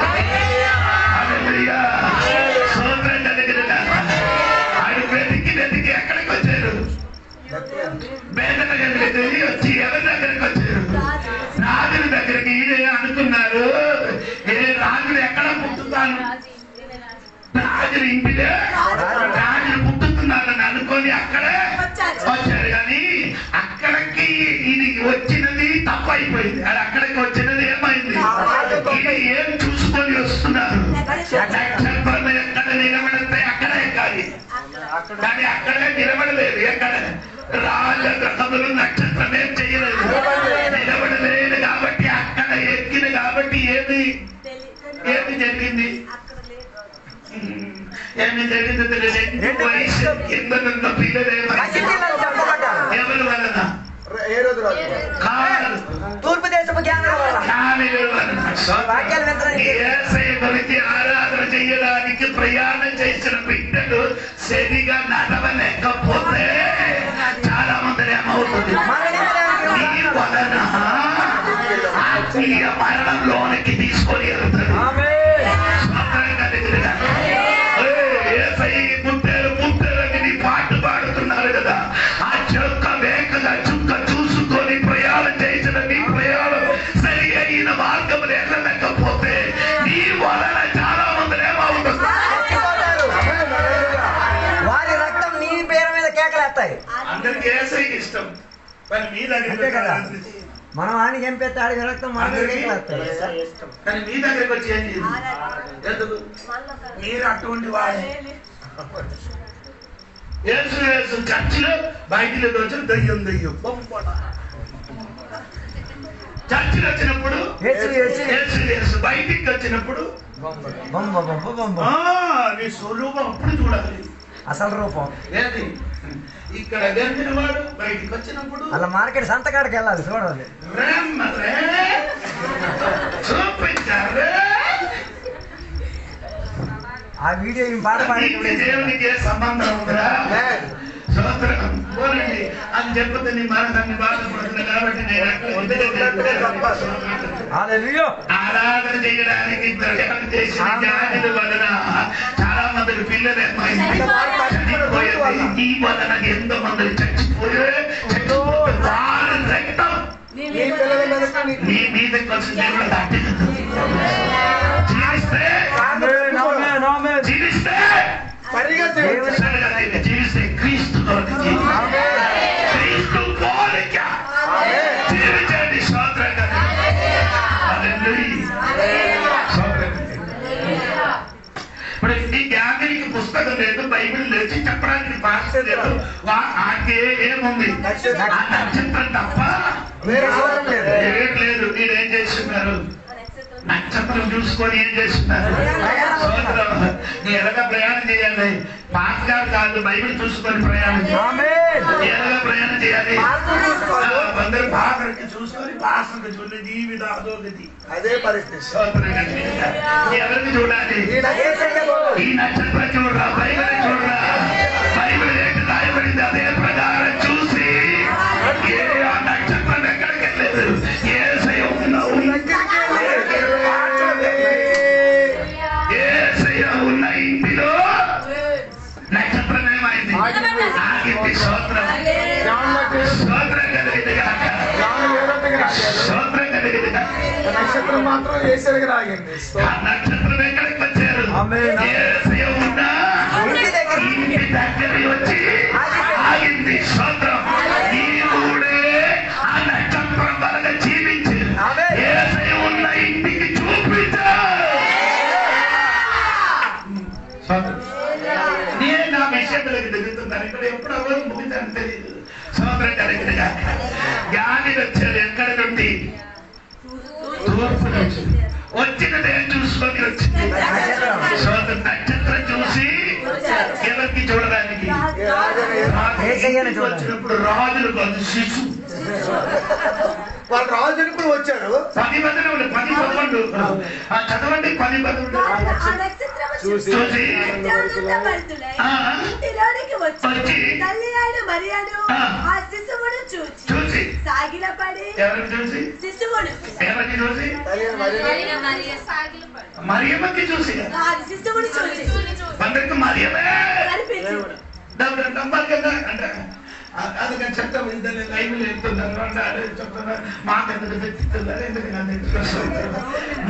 హల్లెలూయా. సోదరం కలిగిన ఆయన వెతికి వెతికి ఎక్కడికి వచ్చారు? బేదల దగ్గరికి వచ్చి ఎవరి దగ్గరికి వచ్చారు? రాజుల దగ్గరికి. ఈయన అనుకున్నారు రాజులు ఎక్కడ పుట్టుతాను, రాజులు ఇంటిలో రాజులు పుట్టుతున్నారని అనుకొని అక్కడే వచ్చారు. కానీ అక్కడికి ఇది వచ్చినది తప్పు అయిపోయింది. అది అక్కడికి వచ్చినది ఏమైంది? ఇది ఏం చూసుకొని వస్తున్నారు? నక్షత్రం ఎక్కడ నిలబడితే అక్కడే ఎక్కాలి, కానీ అక్కడే నిలబడలేదు. ఎక్కడ రాజగ్రహములు నక్షత్రం ఏం చేయలేదు, నిలబడలేదు. కాబట్టి అక్కడ ఎక్కిన కాబట్టి ఏమి జరిగింది? ఏమి జరిగిందో తెలియదు. వయసు కిందనున్న పిల్లలు ఎవరి వలన? తూర్పు దేశపు గురించి ఆరాధన చేయడానికి ప్రయాణం చేసిన బిడ్డలు సరిగా నడవలేకపోతే చాలా మంది ఏమవుతుంది? నీ వలన ఆత్మీయ మరణంలోనికి తీసుకొని వెళ్తారు. పుట్టేరని నీ పాటు పాడుతున్నారు కదా, ఆ చుక్క వేగంగా చుక్క చూసుకొని ప్రయాణం చేసిన నీ ప్రయాణం సరి అయిన మార్గం వెళ్ళలేకపోతే నీ వలన చాలా మంది ఏమవుతుంది? వారి రక్తం నీ పేరు మీద కేకలేస్తాయి. అందరికి ఏసైకి ఇష్టం, కానీ మీ దగ్గర కదా మనం ఆడికి చంపేస్తే ఆడికి రక్తం మన కేకలేస్తాయి. కానీ మీ దగ్గరికి వచ్చి ఏం ఎందుకు? మీరు అటువంటి వాడు. యేసు చర్చిలో బయటిలోకి వచ్చిన దయ్యం చర్చిలో వచ్చినప్పుడు యేసు బయటికి వచ్చినప్పుడు నీ స్వరూపం అప్పుడు చూడాలి, అసలు రూపం ఏది? ఇక్కడ గెలిచిన వాడు బయటికి వచ్చినప్పుడు అలా మార్కెట్ సంతకాడికి వెళ్ళాలి, చూడాలి. చూపించారు ఆ వీడియో పాట పాడి దేవునికి సంబంధం ఉందా? పోనండి అని చెప్పితే నీ మనసాన్ని బాధపడుతుంది. కాబట్టి ఆరాధన చేయడానికి ప్రయాణం చేసిన జ్ఞానుల వలన చాలా మంది పిల్లలు చనిపోయేది. ఈ వలన ఎంతో మంది చచ్చిపోయే వారి రక్తం నీ మీదకి వచ్చి దేవుడు దాటి జీవిస్తే క్రీస్తు పోలిక జీవించండి. ఇప్పుడు ఈ జ్ఞానికి పుస్తకం లేదు, బైబిల్ లేదు, చెప్పడానికి భాష లేదు. ఆకే ఏముంది? నక్షత్రం తప్ప లేదు. మీరేం చేస్తున్నారు? నక్షత్రం చూసుకొని ఏం చేస్తున్నారు? ఎలాగా ప్రయాణం చేయాలి? పాస్ గారు కాదు, బైబిల్ చూసుకొని ప్రయాణం చేయాలి. ఎలాగా ప్రయాణం చేయాలి? అందరూ పాసరికి చూసుకొని పాసరికి చూడండి. జీవిత అధోగతి అదే పరిస్థితి. ఎవరికి చూడాలి? ఈ నక్షత్రం చూడరా, బైబిల్ చూడరా. బైబిల్ ఏంటి రాయబడింది అదే ప్రకారం చూసి ఆ నక్షత్రం ఎక్కడికి వెళ్ళలేదు. ఉన్న ఇంటిలో నక్షత్రం ఏమైంది? ఆగింది. స్తోత్రం కలిగింది కాక, స్తోత్రం కలిగింది కాక. నక్షత్రం మాత్రం ఏసరికి రాగింది. ఆ నక్షత్రం ఎక్కడికి వచ్చారు? యేసయ్య ఉన్న ఇంటి దగ్గరికి వచ్చి ఆగింది. స్తోత్రం. నీవుడే ఆ నక్షత్రం వలన జీవించి యేసయ్య ఉన్న ఇంటికి చూపించా. నేను నా విషయంలోకి దిగుతున్నాను. ఇక్కడ ఎప్పుడు అవ్వదు ముగిందని తెలియదు. సోదరం కలిగిన గాలి వచ్చారు. ఎక్కడ నుండి? తూర్పు నుంచి. వచ్చినది ఏం చూసుకొని వచ్చింది? సోదరు నక్షత్రం చూసి ఎవరికి చూడడానికి? వచ్చినప్పుడు రాజులు కాదు, శిశు. వాళ్ళు రాజుని కూడా వచ్చారు. 10 మంది 11 చదవండి. 10 మంది చూసి ఇంటిలోనికి వచ్చి తల్లి అయిన మరియను ఆ శిశువును చూసి సాగిలపడి ఎవరిని చూసి శిశువును ఎవరిని చూసి మరియమ్మకి చూసి శిశువుని చూసి అందరికి మరియమే కనిపించింది. నమ్మాలి కదా అంటే అందుకని చెప్తాం ఇద్దరు లైవ్లు వెళ్తున్నారు అంటే చెప్తున్నారు మాకెందుకు తెచ్చిస్తున్నారు ఎందుకు నన్ను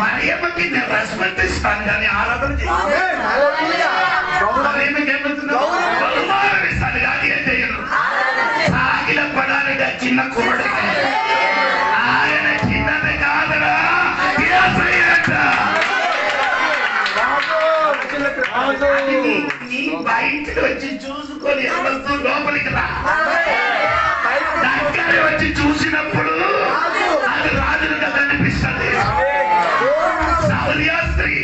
మరియమ్మకి నేను రెస్పెక్ట్ ఇస్తాను కానీ ఆరాధన మరియమ్మకి ఏమవుతున్నావు ఇస్తాను కానీ ఏం చేయను సాగిల పడాలిగా చిన్న కుర్రడే ఆయన చిన్నది కాదురా నీ బయటికి వచ్చి చూసుకొని ఎవరితో లోపలికి రా దగ్గర వచ్చి చూసినప్పుడు అది రాజులుగా కనిపిస్తుంది సౌర్య స్త్రీ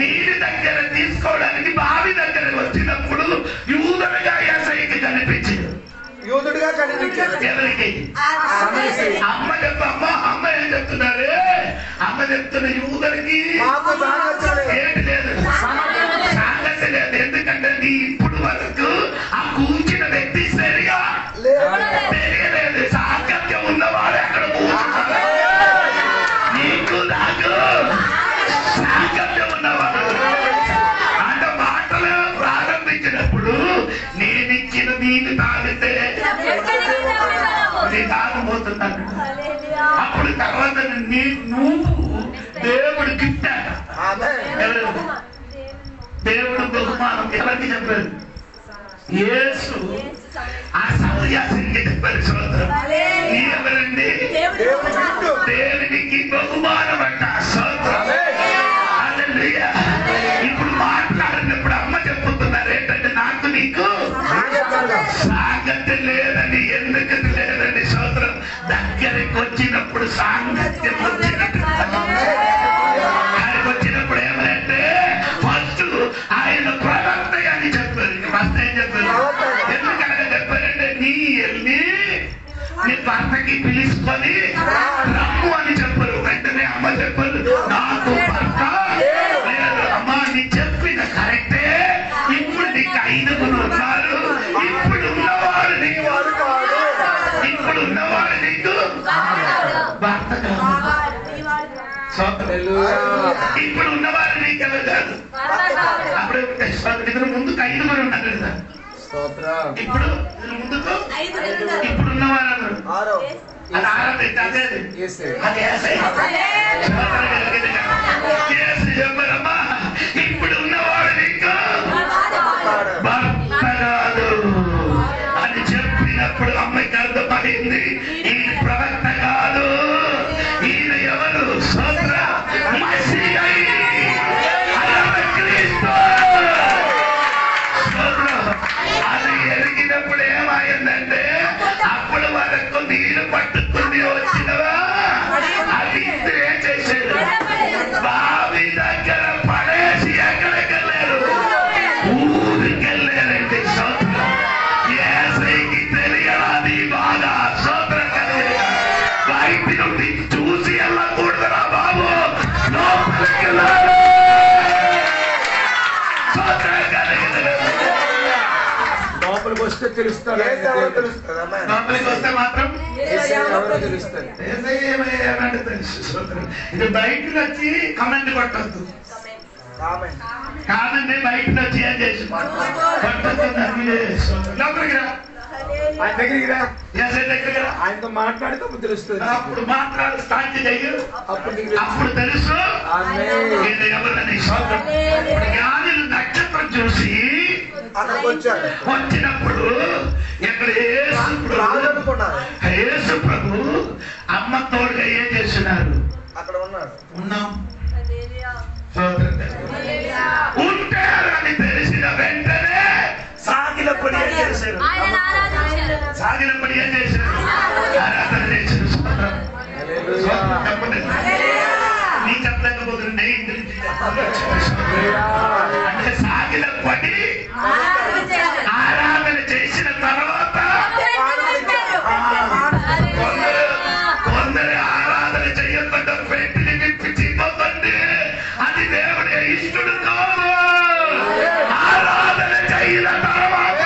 నీటి దగ్గర తీసుకోవడానికి బావి దగ్గర వచ్చినప్పుడు యూదుడుగా యేసయ్యకి కనిపించింది యూదుడుగా కనిపించాడు ఎవరికి అమ్మ చెప్పమ్మ అమ్మ ఏం చెప్తున్నారు అమ్మ చెప్తున్న యూదుడికి ఏంటి లేదు సాంగత్యం లేదు ఎందుకంటే నీ ఇప్పుడు వరకు ఆ కూర్చిన వ్యక్తి సరిగా తెలియలేదు సాంగత్యం ఉన్నవాడు ఎక్కడ కూర్చున్నారు నీకు నాకు సాంగత్యం ఉన్నవాడు అంటే మాటలు ప్రారంభించినప్పుడు నేనిచ్చిన నీటి తాగితే నీ తాగబోతున్నాను అప్పుడు తర్వాత నువ్వు దేవుడు గిఫ్ట్ దేవుడు బహుమానం ఎవరికి చెప్పారు యేసు ఆ సౌర్యాసికి చెప్పారు సోదరం ఎవరండి దేవునికి బహుమానం అంట సోదరం ఇప్పుడు మాట్లాడినప్పుడు అమ్మ చెప్పుతున్నారు ఏంటంటే నాకు నీకు సాంగత్యం లేదని ఎందుకు లేదని సోదరం దగ్గరికి వచ్చినప్పుడు సాంగత్యం వచ్చినట్టు ఆయనకు వచ్చినప్పుడు ఏమంటే ఫస్ట్ ఆయన ప్రవక్త అని చెప్పారు ఫస్ట్ ఏం చెప్పారు ఎందుకనగా చెప్పారంటే నీ వెళ్ళి నీ భర్తకి పిలుచుకొని రమ్ము అని చెప్పారు వెంటనే అమ్మ చెప్పారు నాకు భర్త లేదు అమ్మ నీ చెప్పిన కరెక్టే ఇప్పుడు నీకు 5 ఉన్నారు ఇప్పుడు ఉన్నవాడు నీ వాడు కాదు ఇప్పుడు ఉన్నవాడు నీకు భర్త ఇప్పుడు ఉన్నవారు నీకెవరు కాదు అప్పుడు ఇద్దరు ముందుకు 5 ఉన్నారు కదా ఇప్పుడు ముందుకు ఇప్పుడు ఉన్నవారు అది చెప్పరమ్మా ఇప్పుడు ఉన్నవాడు నీకు భర్త కాదు అని చెప్పినప్పుడు అమ్మాయికి అర్థమైంది ఈ ప్రవక్త కాదు ఈయన ఎవరు సోదర అది ఎరిగినప్పుడు ఏమైందంటే అప్పుడు వరకు నీళ్లు పట్టుకుని వచ్చినవా అది ఇద్దరు ఏం చేశారు బావి దగ్గర పడేసి ఎక్కడికి వెళ్ళారు ఊరికి వెళ్ళారండి సోదర యేసయ్యకి తెలియాలి బాగా సోదర కలిగి బయటి నుండి చూసి వెళ్ళకూడదురా బాబు లోపలికి వెళ్ళాలి లోపలికి వస్తే తెలుస్తారు లోపలికి వస్తే మాత్రం ఎవరో తెలుస్తారు ఇది బయటకు వచ్చి కమెంట్ కొట్టద్దు కాదండి బయటకు వచ్చి ఏం చేసి లోపలికి రా ఆయన దగ్గరికి రా దగ్గరికి రా ఆయనతో మాట్లాడితే అప్పుడు తెలుస్తుంది అప్పుడు మాట్లాడు స్టార్ట్ చెయ్యు అప్పుడు తెలుసు ఆమేన్. ఎవరని జ్ఞానులు నక్షత్రం చూసి అక్కడికి వచ్చాడు వచ్చినప్పుడు ఇక్కడ యేసు ప్రభు అమ్మ తోడుగా ఏం చేస్తున్నారు అక్కడ ఉన్నాడు ఉన్నాం ఉంటారని తెలిసిన వెంటనే సాగిలప్పుడు ఏం చేశారు సాగిలప్పుడు ఏం చేశారు ఆరాధన చేశారు చెప్పండి నీ చెప్పలేకపోతుండే అంటే సాగిలపడి ఆరాధన చేసిన తర్వాత కొందరు ఆరాధన చేయకుండా పెట్టిని విప్పించిపోతుంది అది దేవుడే ఇష్టడు కాదు ఆరాధన చేసిన తర్వాత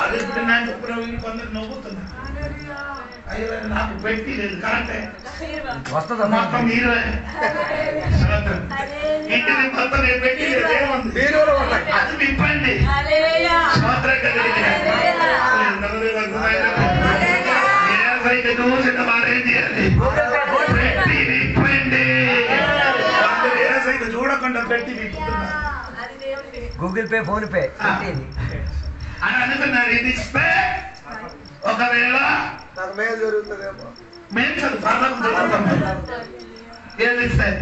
అది ఇప్పుడు నా చెప్పిన కొందరు నవ్వుతున్నారు. అయ్యో నాకు పెట్టి లేదు కరెక్టే వస్తుందా మొత్తం మీరు ఇంటిని మొత్తం నేను పెట్టి ఏముంది అది విప్పండి చూసిన వారు ఏం చేయాలి పెట్టి విప్పండి. చూడకుండా పెట్టి విప్పుతున్నారు. గూగుల్ పే ఫోన్ పే అని అనుకున్నారు. ఇది ఇస్తే ఒకవేళ నాకు మేలు జరుగుతుందేమో. మేము ఏది ఇస్తాయి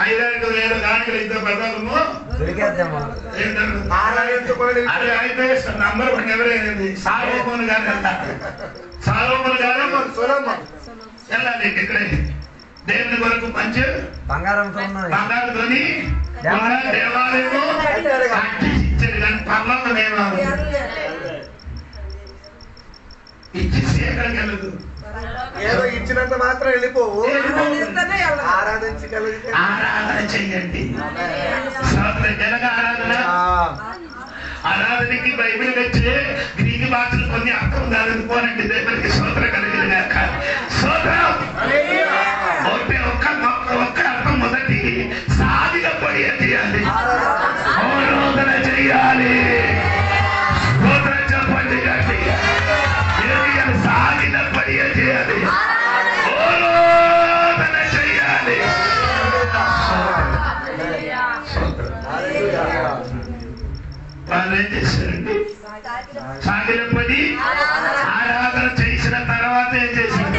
5,000 కానుకలు ఇద్దరు పదార్థము దొరికేద్దామా అది అయితే నంబర్ వన్ ఎవరైంది సాలోమోను గారు వెళ్తారు. సాలోమోను గారు వెళ్ళాలి ఇక్కడే దేవుని కొరకు మంచి బంగారంతో ఉన్నది బంగారుతోని దేవాలయము ఇచ్చారు కానీ పర్లోకం ఏమో ఇచ్చేసి ఎక్కడికి వెళ్ళదు. ఏదో ఇచ్చినంత మాత్రం వెళ్ళిపోవు. ఆరాధించగలిగితే ఆరాధన చెయ్యండి. జనక ఆరాధనకి బైబిల్ వచ్చే గ్రీకు భాషలు కొన్ని అర్థం కాదనుకోనండి. దేవునికి స్తోత్రం కలిగిన స్తోత్రం. ఒక్క అర్థం మొదటి సాధిక పడి చేయాలి, ఆరాధన చెయ్యాలి. స్తోత్రం చెప్పండి గట్టిగా. సాగిన పడి చేయాలి, ఆరాధన చెయ్యాలి. వాళ్ళు ఏం చేశారండి? సాగిన పడి ఆరాధన చేసిన తర్వాత ఏం చేశారు?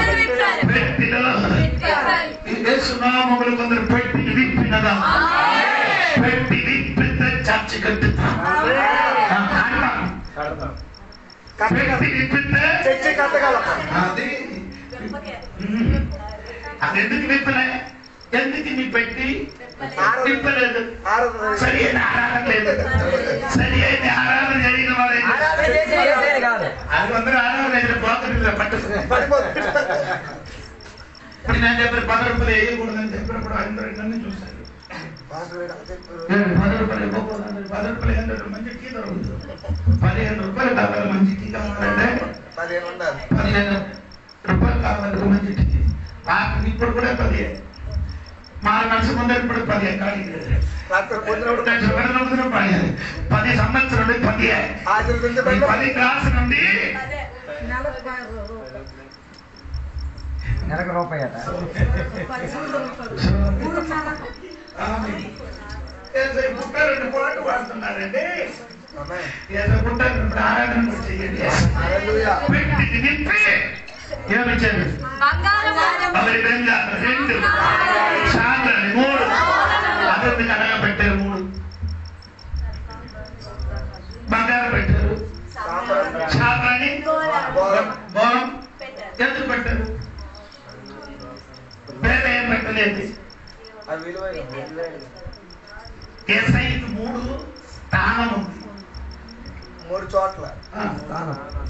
పెట్టిలో యేసునామములు కొందరు పెట్టి విప్పినదా పెట్టి విప్పితే చర్చి కట్టుతాం. పెట్టి విప్పితే చర్చి కట్టగలం. అది ఎందుకు విప్పలే? ఎందుకు నీ పెట్టి విప్పలేదు? సరి అయిన ఆరాధన లేదు. సరి అయిన ఆరాధన జరిగిన వారు అది అందరూ ఆరాధన దగ్గర పోతుంది పడిపోతుంది. నేను చెప్పిన 10 రూపాయలు వేయకూడదని చెప్పినప్పుడు అందరూ నన్ను చూశారు. 10 రూపాయలు ఇవ్వకూడదు. 10 రూపాయలు ఏంటంటే మంచి టీ దొరుకుతుంది. 15 రూపాయలు కావాలి మంచి టీ కావాలంటే 15 రూపాయలు కావాలి మంచి టీ. ఇప్పుడు కూడా 10. మా మనసు ముందర ఇప్పుడు 10 కానీ 10 సంవత్సరాలు 10 10 క్లాస్ నుండి నెలకు రూపాయి అట పుట్టారు 2 పాటలు వాడుతున్నారండి. ఆరాధన చెయ్యండి. పెట్టి నింపి ఏమిచ్చారు? 2 సాంబ్రాణి 3 అదొకటి కనగా పెట్టారు. 3 బంగారం పెట్టారు. సాంబ్రాణి బోరం ఎందుకు పెట్టారు? వేరే ఏం పెట్టలేదు. ఏసైకి 3 స్థానం ఉంది. 3 చోట్ల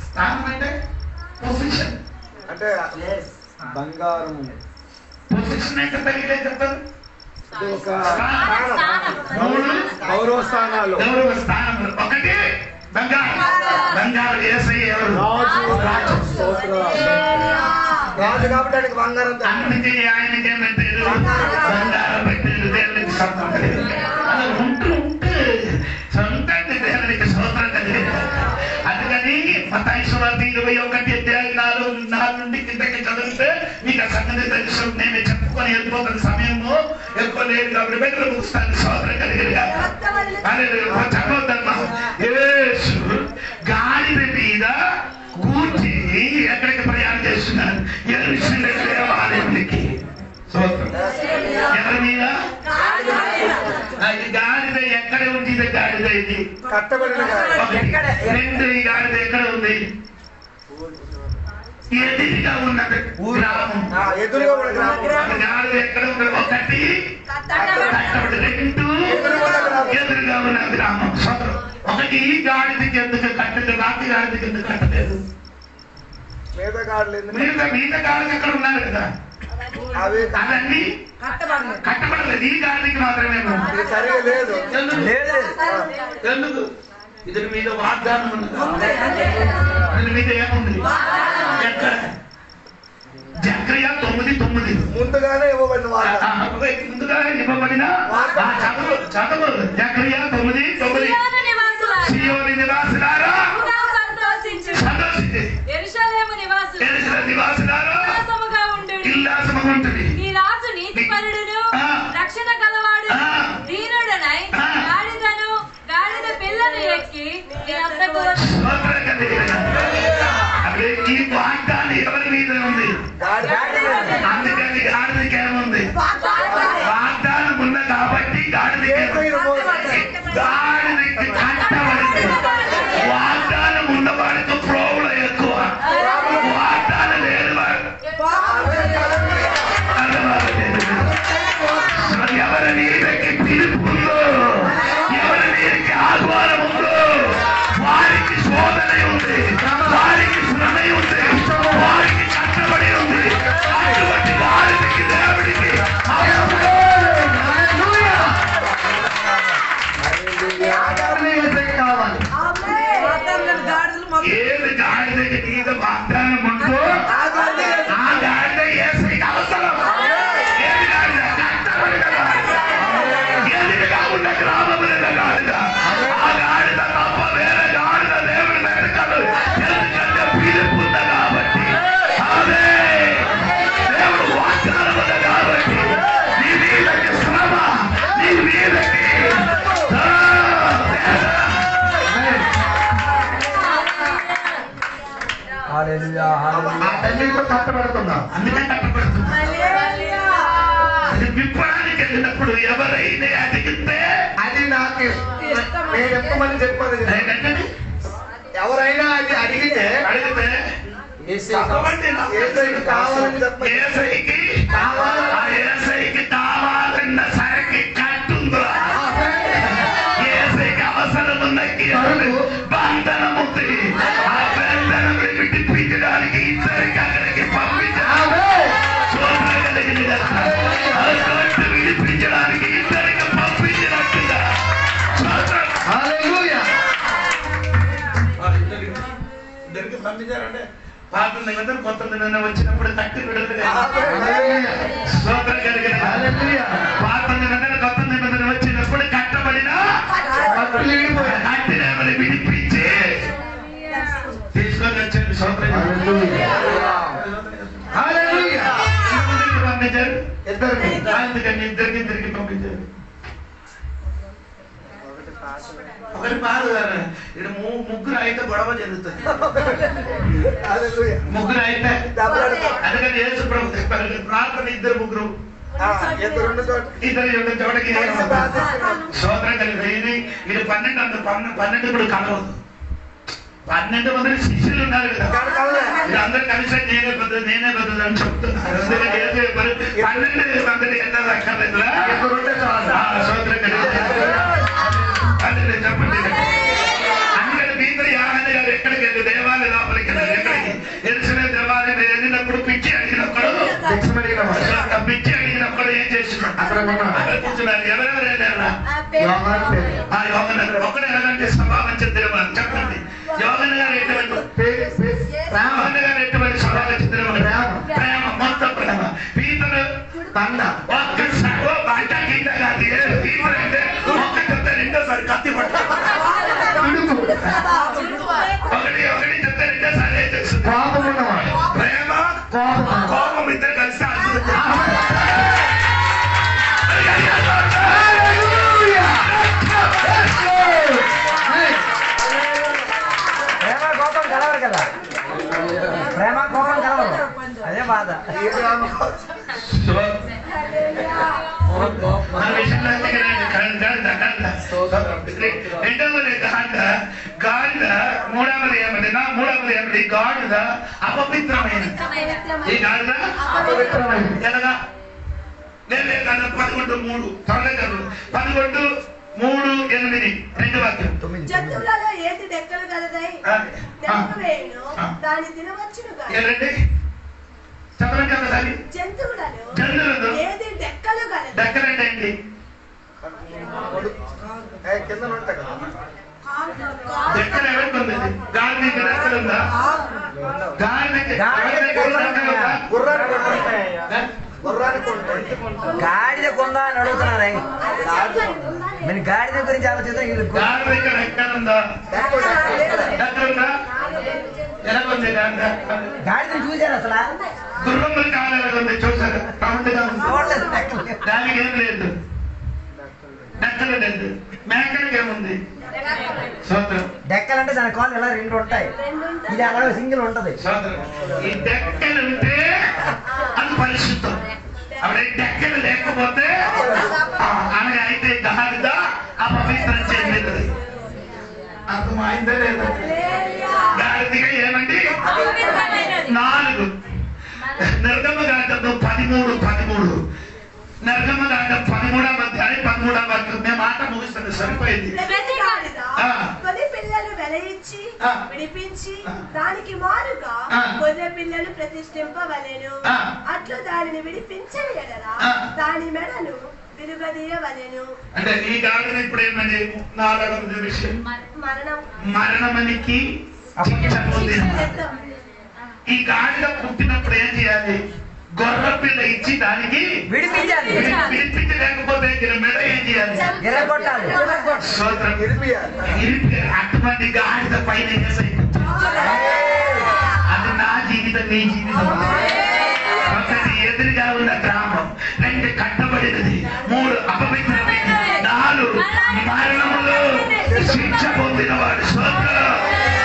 స్థానం అంటే పొజిషన్. అంటే బంగారం పొజిషన్ అంటే తగిలే చెప్తారు. ఒక గౌరవ స్థానాలు. గౌరవ స్థానంలో 1 బంగారం. బంగారం ఏసై ఎవరు? రాజు కాబట్టి ఆయనకి బంగారం. అందుకే ఆయనకి ఏమంటారు? బంగారం పెట్టారు. దేవునికి స్తోత్రం కలిగింది. అలా ఉంటూ సొంతంగా దేవునికి స్తోత్రం కలిగింది. అందుకని మత్తయి సువార్త 21:4 నుండి కిందకి చదివితే మీకు ఆ సంగతి తెలుసు. నేను చెప్పుకొని వెళ్ళిపోతున్న సమయంలో ఎక్కువ లేదు కాబట్టి బెటర్ ముగిస్తాను. స్తోత్రం కలిగింది. చదవద్దమ్మా. యేసు గాడిద మీద కూర్చి ఎక్కడికి ప్రయాణం చేస్తున్నారు? యెరూషలేము దేవాలయానికి. ఎవరి మీద? గాడిద ఎక్కడ ఉంది? గాడిద ఇది కట్టబడిన 2 ఈ గాడిద ఎక్కడ ఉంది? ఎదురుగా ఉన్నది గ్రామం. ఎదురుగా ఉన్న గ్రామం. గాడిద ఎక్కడ ఉంది? 1 కట్టబడి 2 ఎదురుగా ఉన్న గ్రామం. 1 ఈ గాడిదకి ఎందుకు కట్టలేదు? రాతి గాడిదకి ఎందుకు కట్టలేదు? మిగతా గాడులు మిగతా గాడిద ఎక్కడ ఉన్నారు కదా, అవన్నీ కట్టబడలేదు. ఈ గాడిదకి మాత్రమే సరిగా లేదు. ఎందుకు? ఇతని మీద వాగ్దానం ఉన్నది. ఇతని మీద ఏముంది? ఎక్కడ? జకర్యా 9:9 ముందుగానే ఇవ్వబడిన ముందుగానే ఇవ్వబడిన చదువు. జకర్యా 9:9 సియోను నివాసులారా సంతోషించి యెరూషలేము నివాసులారా ఉల్లాసముగా ఉంటుడి. ఈ రాజు నీతిపరుడును రక్షణ గలవాడు దీనుడనై గాడిద పిల్లను ఎక్కి నీ వద్దకు ఈ వాగ్దానం ఎవరి మీద ఉంది? అందుకని గాడిదకి ఏముంది? వాగ్దానం ఉంది కాబట్టి గాడిదకి కట్టబడింది. వాగ్దానం ఉన్నవాడితో ప్రోగులు ఎక్కువ, వాగ్దానం లేని వాడు ఎవరి నీళ్ళకి పిలుపు ఉందో, ఎవరి నీళ్ళకి ఆహ్వానం ఉందో వారికి శోధన ఉంది, వారికి శ్రమ ఉంది, వారికి కట్టబడి ఉంది. అటువంటి వారికి దేవుడికి కావాలి. ఏది గాడిదకి మీద వాగ్దానం ఉందో ఆ గాడిద యేసుకి అవసరం. ఏది గాడిద? కట్టబడిన గాడిద, ఎదురుగా ఉన్న గ్రామముల గాడిద. ఆ గాడిద తప్ప వేరే గాడిద దేవుడి వెనకాల, ఎందుకంటే పిలుపు ఉంది కాబట్టి. అదే దేవుడు వాగ్దానం ఉంది కాబట్టి నీ మీదకి శ్రమ, నీ మీదకి ఆ తల్లితో కట్టబడుతున్నాం. అందుకే కట్టబడుతున్నాం. అది విప్పడానికి వెళ్ళినప్పుడు ఎవరైనా అడిగితే అది నాకు నేను చెప్పమని చెప్పదు. ఎవరైనా అది అడిగితే ఏసైకి కావాలని చెప్పండి. ఏసైకి కావాలన్న సరికి కట్టుందో, ఏసైకి అవసరం ఉన్నకి బంధనం ఉంది. ఆ బంధనం విడిపించడానికి ఇద్దరికి అక్కడికి పంపించాలి. విడిపించడానికి ఇద్దరికి పంపించినట్టుగా ఇద్దరికి పంపించారంటే పాత నిబంధన కొత్త నిబంధన వచ్చినప్పుడు కట్టి విడుదల. పాత నిబంధన కొత్త నిబంధన వచ్చినప్పుడు కట్టబడిన కట్టినమని విడిపించి తీసుకొని వచ్చారు. పంపించారు ఇద్దరికి పంపించారు. ఒకటి కాదు, ఇక్కడ ముగ్గురు అయితే గొడవ జరుగుతుంది. ముగ్గురు అయితే అందుకని యేసు ప్రభు చెప్పారు ప్రార్థన ఇద్దరు ముగ్గురు ఇద్దరు ఉన్న చోటకి స్తోత్రం కలిగి ఇది 12 కూడా కలవదు. 12 మంది శిష్యులు ఉన్నారు కదా, అందరూ కలిసి నేనే బదులు అని చెప్తున్నారు. అందుకని 12 మందిని ఎంత రక్కర్లేదులా స్తోత్రం కలిగి చెప్పండి. అందుకని మీతో యాహనే గారు ఎక్కడికి వెళ్ళి దేవాలయ లోపలికి ఎక్కడికి యెరూషలేము దేవాలయం వెళ్ళినప్పుడు పిచ్చి అడిగినప్పుడు ఏం చేస్తున్నాడు? అక్కడ కూర్చున్నారు. ఎవరెవరు వెళ్ళారా? యోహాను ఒక్కడే ఎలాగంటే స్వభావం చెందినవాడు. చెప్పండి, యోహాను గారు ఎటువంటి స్వభావం చెందినవాడు? ప్రేమ, మొత్తం ప్రేమ. పీతరు తండ బయట కింద కాదు. పీతరు అంటే ఒక్క రెండోసారి కత్తి పట్టారు. ఒకటి చెప్తే రెండోసారి ఏం చేస్తుంది? ప్రేమ కోపం ఇద్దరు కలిసి ప్రేమ కోపం కలవరు కదా, ప్రేమ కోపం కలవరు, అదే బాధ. రెండవది గాడిద, మూడవది ఏమిటి? గాడిద అపవిత్రమైనది. ఈ గాడిద అపవిత్రమైనది ఎలాగా? నేను 11:3 త్వరగా 11:3-8 2 వాక్యం. జంతువులలో ఏది డెక్కలు గలదై వేయును దాన్ని తినవచ్చును గాని. ఏంటండి చెప్పండి ఒకసారి. జంతువులలో ఏది డెక్కలు గలదై. డెక్కలంటే ఏంటి? కింద ఉంటాయి కదా, ఎక్కడ ఎవరికి ఉంది? గాడిదకి రెక్కలుందా? గాడిదకి గాడిద కొందా అని అడుగుతున్నారే. నేను గాడిద గురించి ఆలోచిద్దాం. గాడిదకి రెక్కలుందా? రెక్కలుందా? ఎలా ఉంది గాడిదని చూశారు అసలు? గుర్రంలో కాలు ఎలాగుంది చూసారు? రౌండ్గా ఉంది. దానికి ఏం లేదు, డెక్కలు లేదు. మేకలకి ఏముంది? డెక్కలంటే దాని కాళ్ళు ఎలా రెండు ఉంటాయి, ఇది అలా సింగిల్ ఉంటది. ఈ డెక్కలు ఉంటే అది పరిశుద్ధం. అప్పుడు డెక్కలు లేకపోతే అనగా అయితే గాడిద అపవిత్రం చెందినది. అర్థమైందే లేదు? గాడిదగా ఏమండి? 4 నిర్గమకాండము 13 నిర్గమకాండం 13వ అధ్యాయం 13వ వాక్యం. మేము మాట ముగిస్తుంది, సరిపోయింది. కొన్ని పిల్లలు వెలయించి విడిపించి దానికి మారుగా గొర్రె పిల్లలు ప్రతిష్ఠింపవలెను. అట్లు దానిని విడిపించని ఎడల దాని మెడను విరుగదీయవలెను. అంటే ఈ గాడిద ఇప్పుడు ఏమని 4వ విషయం మరణమనికి ఈ గాడిద పుట్టినప్పుడు ఏం చేయాలి? గొర్రె పిల్ల ఇచ్చి దానికి విడిపించాలి. విడిపించలేకపోతే మెడ ఏం చేయాలి? ఎర్రగొట్టాలి. అటువంటి గాడిద పైన అది నా జీవితం, నీ జీవితం. ఒకటి ఎదురుగా ఉన్న గ్రామం, 2 కట్టబడినది, 3 అపవిత్రమైనది, 4 మరణములో శిక్ష పొందినవాడు.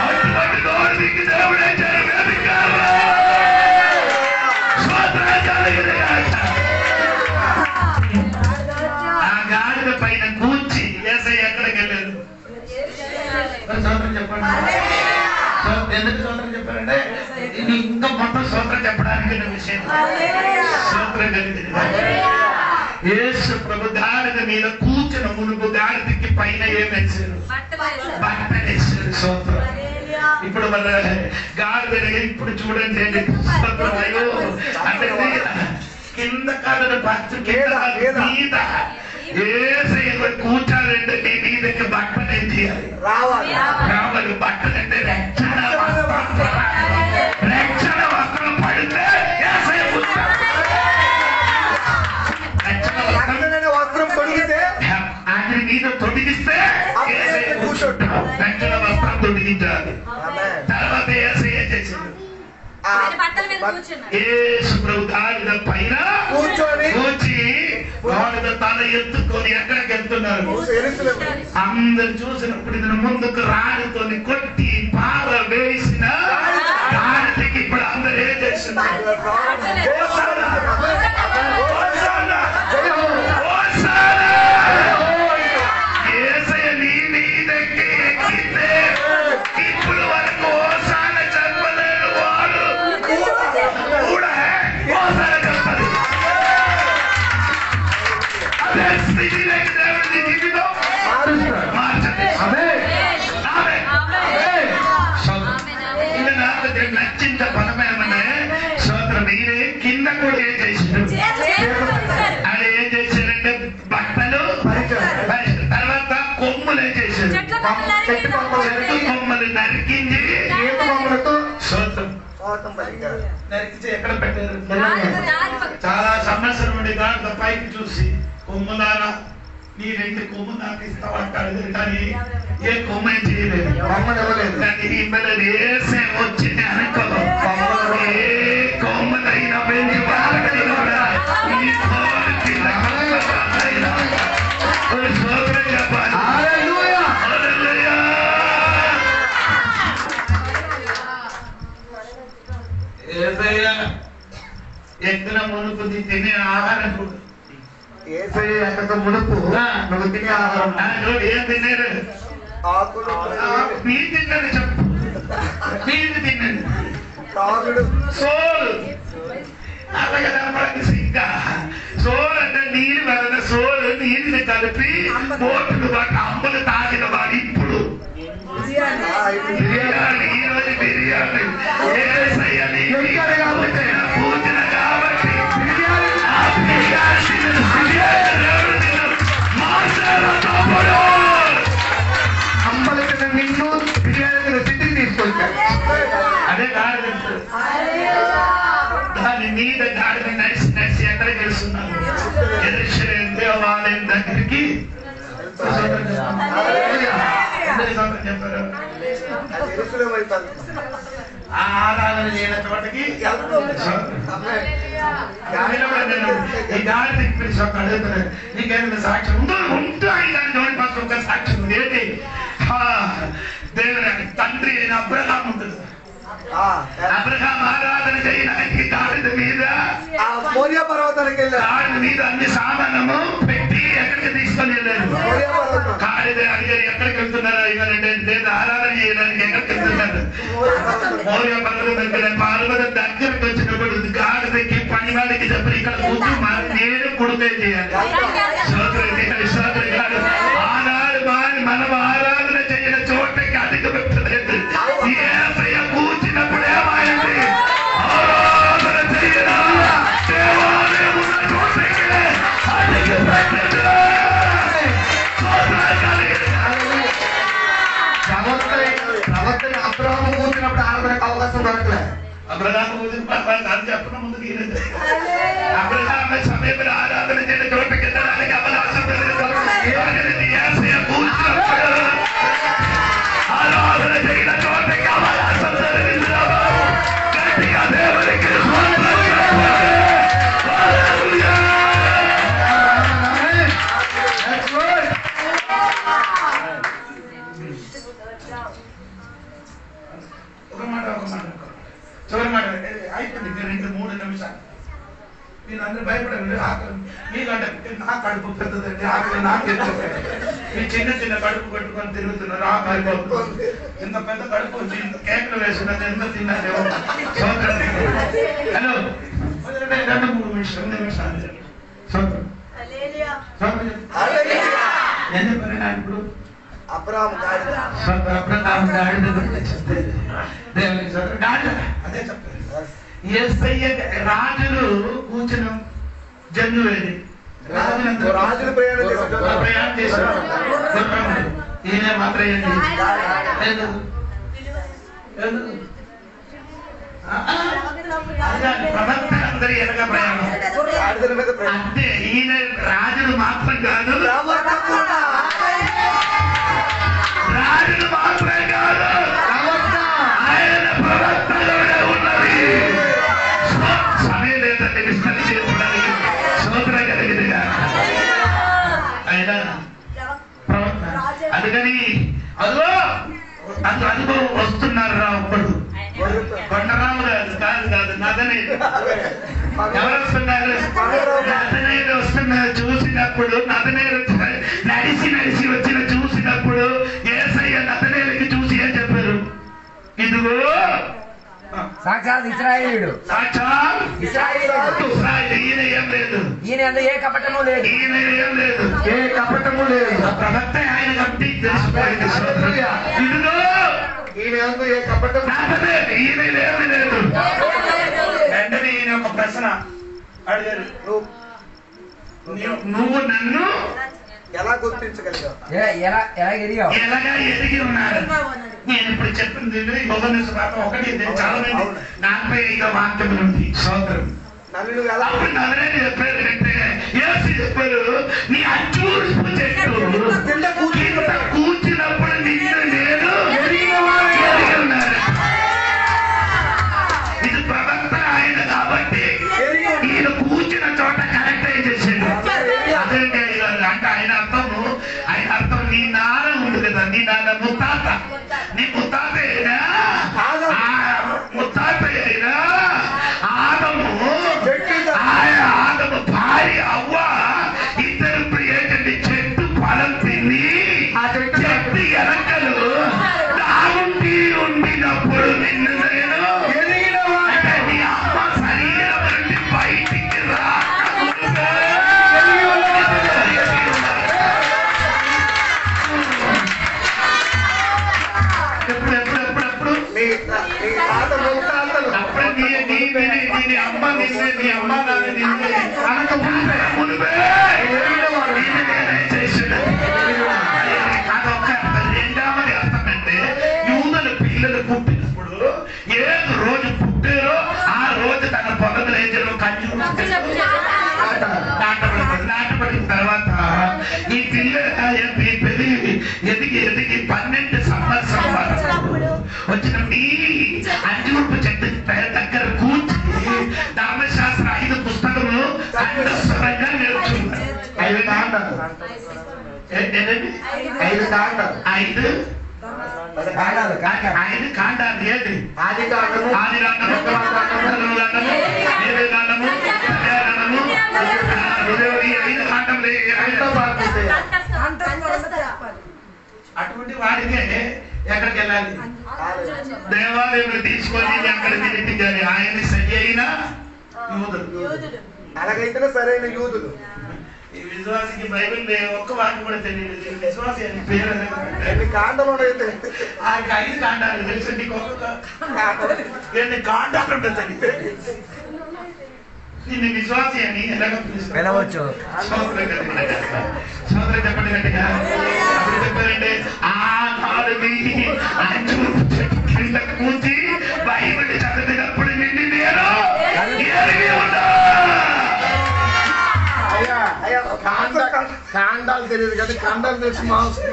అటువంటి గౌరవికి దేవుడే ఆ గాడిద పైన కూర్చి ఏసై ఎక్కడికి వెళ్ళారు? చెప్పండి. ఎందుకు సూత్రం చెప్పారంటే ఇది ఇంకా మొత్తం సూత్రం చెప్పడానికి విషయం. సూత్రం కలిగింది. యేసు ప్రభు గాడిద మీద కూర్చున్న మునుపు గాడిదకి పైన ఏమేసారు? బట్టలేసారు. సూత్రం. ఇప్పుడు మన గాడిద ఇప్పుడు చూడండి, సూత్రం అయ్యో అంటే కింద కాదు బస్సు మీద ఏసైలో కూర్చాలంటే నీ మీదకి బట్టలు ఏం చేయాలి? రావాలి. బట్టలంటే రక్షణ వస్త్రం పడితే వస్త్రం తొడిగితే అది మీద తొడిగిస్తే రక్షణ వస్త్రం తొడిగించాలి. తర్వాత ఏసై ఏం చేసింది? యేసు ప్రభు గాడిద పైన కూర్చి గాడిద తల ఎత్తుకొని ఎక్కడికి వెళ్తున్నారు? అందరు చూసినప్పుడు ఇతను ముందుకు రాడితో కొట్టి పార వేసిన గాడిదకి ఇప్పుడు అందరు ఏం చేస్తున్నారు? యేసయ్య నీ మీదకి ఎక్కితే ఇప్పుడు వరకు ఓసాన చెప్పలేడు వాడు కూడా ఓసాన చెప్పదు. అదే స్థితిలోకి దేవుడి జీవితం మార్చండి. ఇది నాకు నచ్చింత పదమేమనే సోదరం మీరే కింద కూడా ఏం చేశారు? అది ఏం చేశారంటే బట్టలు, తర్వాత కొమ్ములు ఏం చేశారు? చెట్టు కొమ్మలు నరికించి సోదరం నరికించి ఎక్కడ పెట్టారు? చాలా సంవత్సరం నుండి గాడిద పైకి చూసి కొమ్ములారా నీ 2 కొమ్ము నాకు ఇస్తామంటాడు, కానీ ఏ కొమ్మ ఏం చేయలేదు. కానీ మిమ్మల్ని వేసే వచ్చింది అనుకో, ఏ కొమ్మలైనా వెళ్ళి వాళ్ళని కూడా ఈ కోరిక సోదరం చెప్పాలి. ఎక్కడ మునుపు తినే ఆహారం చూడు. మునుపు నువ్వు తినే ఆహారం ఏం తిన్నారు? మీరు తిన్నారు చెప్పు. మీరు తిన్నారు సోలు. అలాగే కనపడకి ఇంకా సోలు అంటే నీళ్ళు వెళ్ళిన సోలు నీళ్ళు కలిపి పోటులు వాటి అమ్మలు తాగిన వాడు ఇప్పుడు బిర్యానీ. ఈరోజు బిర్యానీ పూజన కాబట్టి అమ్మలు తిన్న మీద గాడిద నడిచి నడిచి ఎక్కడికి వెళ్తున్నారు? యెరూషలేము దేవాలయం దగ్గరికి. చెప్పారు ఆరాధన చేయని చోటకి ఈ గాడిదకి పిలిచి ఒక అడుగుతున్నారు, నీకేమైనా సాక్ష్యం ఉందో? ఉంటాయి కానీ నోటి పక్క ఒక సాక్ష్యం ఉంది. ఏంటి? దేవుని తండ్రి అయిన అబ్రహాం ఉంటుంది. అబ్రహాం ఆరాధన చేయడానికి గాడిద మీద మోరియా పర్వతానికి వెళ్ళారు. గాడిద మీద అన్ని సామానము పెట్టి ఎక్కడికి తీసుకొని వెళ్ళారు? గాడిద అడిగారు, ఎక్కడికి వెళ్తున్నారు? ఇవ్వాలంటే లేదు ఆరాధన చేయడానికి ఎక్కడికి వెళ్తున్నారు? మోరియా పర్వతం దగ్గర పార్వతం దగ్గరికి వచ్చినప్పుడు గాడిదకి పనివాడికి చెప్పి ఇక్కడ కూర్చు నేను కుడితే చేయాలి. ఆనాడు మనం ఆరాధన చేయని చోటకి అధిక పెట్టలేదు. కూర్చున్నప్పుడు ఏమైంది? ఆరాధన చేయరా దేవాలయం ఉన్న చోటకి అధిక పెట్టలేదు. ప్రవర్తన అబ్రహాము కూర్చున్నప్పుడు ఆరాధనకు అవకాశం దొరకలేదు. అబ్రహాము కూర్చుని అని చెప్పిన ముందుకు అబ్రహాము సమయంలో ఆరాధన చేయని చోటకి వెళ్ళడానికి అవకాశం ఆరాధన చేయన చోటకి అవకాశం గట్టిగా దేవునికి ఒక మాట చివరి మాట అయిపోయింది. 2-3 నిమిషాలు. మీరు అందరూ భయపడండి. ఆకలి మీకంటే నా కడుపు పెద్దదండి, ఆకలి నాకు ఎక్కువ. మీ చిన్న చిన్న కడుపు కట్టుకొని తిరుగుతున్నారు. ఆకలి ఇంత పెద్ద కడుపు వచ్చి ఇంత కేకలు వేసినది ఎంత తిన్నారేమో. హలో 2-3 నిమిషాలు ఏం చెప్పారు నా ఇప్పుడు? అబ్రహాము గాడిద. అదే చెప్పారు. రాజులు కూర్చున్న జన్ను ఏది? రాజులు ప్రయాణం చేశారు. ఈయన మాత్రం ఏంటి? ప్రవక్తలందరూ ఎనక ప్రయాణం. అంటే ఈయన రాజులు మాత్రం కాదు, రాజులు మాత్రమే కాదు, ఆయన ప్రవక్తలోనే ఉన్నది. సమయం లేదండి విస్తరి చేసుకోవడానికి. సోదర కలిగినగా ఆయన ప్రవక్త. అందుకని అదిగో వస్తున్నారు రా ఒక్కడు. కొండరాము కాదు నదనేడు. ఎవరు వస్తున్నారు? నదనేడు వస్తున్నారు. చూసినప్పుడు నదనేడు నడిచి వచ్చిన చూసినప్పుడు యేసయ్య నదనేలుకి చూసి ఏం చెప్పారు? ఇదిగో సాక్షాత్ ఇశ్రాయేలుడు. ఈయన ఏం లేదు, ఈయన ఏ కపటము లేదు, ఈయన ఏం లేదు, ఏ కపటము లేదు. ప్రవక్త ఆయన కట్టి తెలిసిపోయింది. ఇదిగో ఈయన ఏ కపటం ఈయన ఏమి లేదు. వెంటనే ఈయన ఒక ప్రశ్న అడిగారు, నువ్వు నన్ను ఎలా గుర్తించగలిగావు? ఎలాగా ఎదిగి ఉన్నారు? నేను ఇప్పుడు చెప్పింది యోహాను సువార్త 1 చాలా మంది 45వ వాక్యం నుండి సోదరం చెప్పారు అంటే యేసు చెప్పారు, నీ అచ్చూర్పు చెట్టు కూర్చున్నప్పుడు నిన్ను నేను ఎదిగి ఉన్నారు. ఇది ప్రవక్త ఆయన కాబట్టి ఈయన కూర్చున్న చోట కరెక్ట్ చేసాడు. అదేంటి అంటే ఆయన అర్థం నీ నాన్న ఉంది కదా, నీ నాన్న ముత్తాత, నీ ముత్తాత అయినా ఆదము భార్య అవ్వ ఇద్దరు ఏంటంటే చెట్టు ఫలం తిని ఆ చెట్టు ఎనకలు ఉండినప్పుడు నిన్ను నేను అంటే నీ అమ్మ శరీరం నుండి బయటికి రా. ఎప్పుడెప్పుడెప్పుడు నీ అమ్మ నీ అమ్మ నాన్న అనక మునిపే అదొక రెండవది అర్థం అంటే యూదుల పిల్లలు పుట్టినప్పుడు ఏ రోజు పుట్టారో ఆ రోజు తన పొలంలో ఏం చేయడం కంచి నాటబడిన తర్వాత ఈ పిల్ల ఎదిగి 12 సంవత్సరాలు వచ్చినప్పుడు ఈ అంజూరపు చెట్టు దగ్గర కూర్చి ధర్మశాస్త్ర 5 పుస్తకములు కంఠస్థంగా నేర్చుకున్నారు. 5 కాండాలు 5 కాండాలు ఏంటి? ఆది కాండము, అటువంటి వాడికే ఎక్కడికి వెళ్ళాలి? దేవాలయంలో తీసుకొని ఎక్కడికి నెట్టించాలి? ఆయన్ని సరి అయిన యూదులు. అలాగైతేనే సరైన యూదులు. ఈ విశ్వాసికి బైబిల్ ఒక్క వాక్యం కూడా తెలియదు. విశ్వాసి అని పేరు ఎన్ని కాండలు అయితే 5 కాండాలు తెలుసు. నీకు ఎన్ని కాండాలు ఉంటుంది? నిన్ను విశ్వాసి అని ఎలాగ పిలవచ్చు. సోదరు చెప్పండి గట్టిగా. అప్పుడు చెప్పారంటే ఆనాడు కింద కూర్చి బైబిల్ చదివినప్పుడు నిన్ను నేను కాండాలు తెలియదు కదా, కాండాలు తెలిసి మాంసం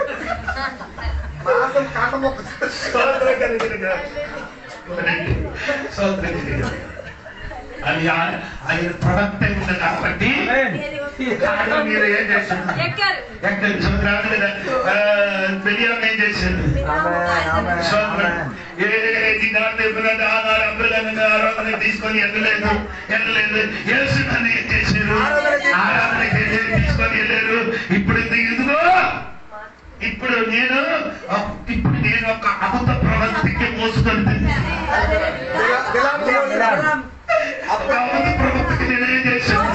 కాండం ఒక అది ఆయన ప్రొడక్ట్ అయి ఉంది కాబట్టి మీరు ఏం చేస్తున్నారు? బిర్యానీ ఏం చేశారు? ఆరాధన తీసుకొని వెళ్ళలేదు. యేసుని ఏం చేశారు? ఆరాధన తీసుకొని వెళ్ళారు. ఇప్పుడు ఇదిగో ఇప్పుడు నేను ఒక అబద్ధ ప్రవక్తికి మోసుకొని ప్రవక్తకి నేనేం చేశాను?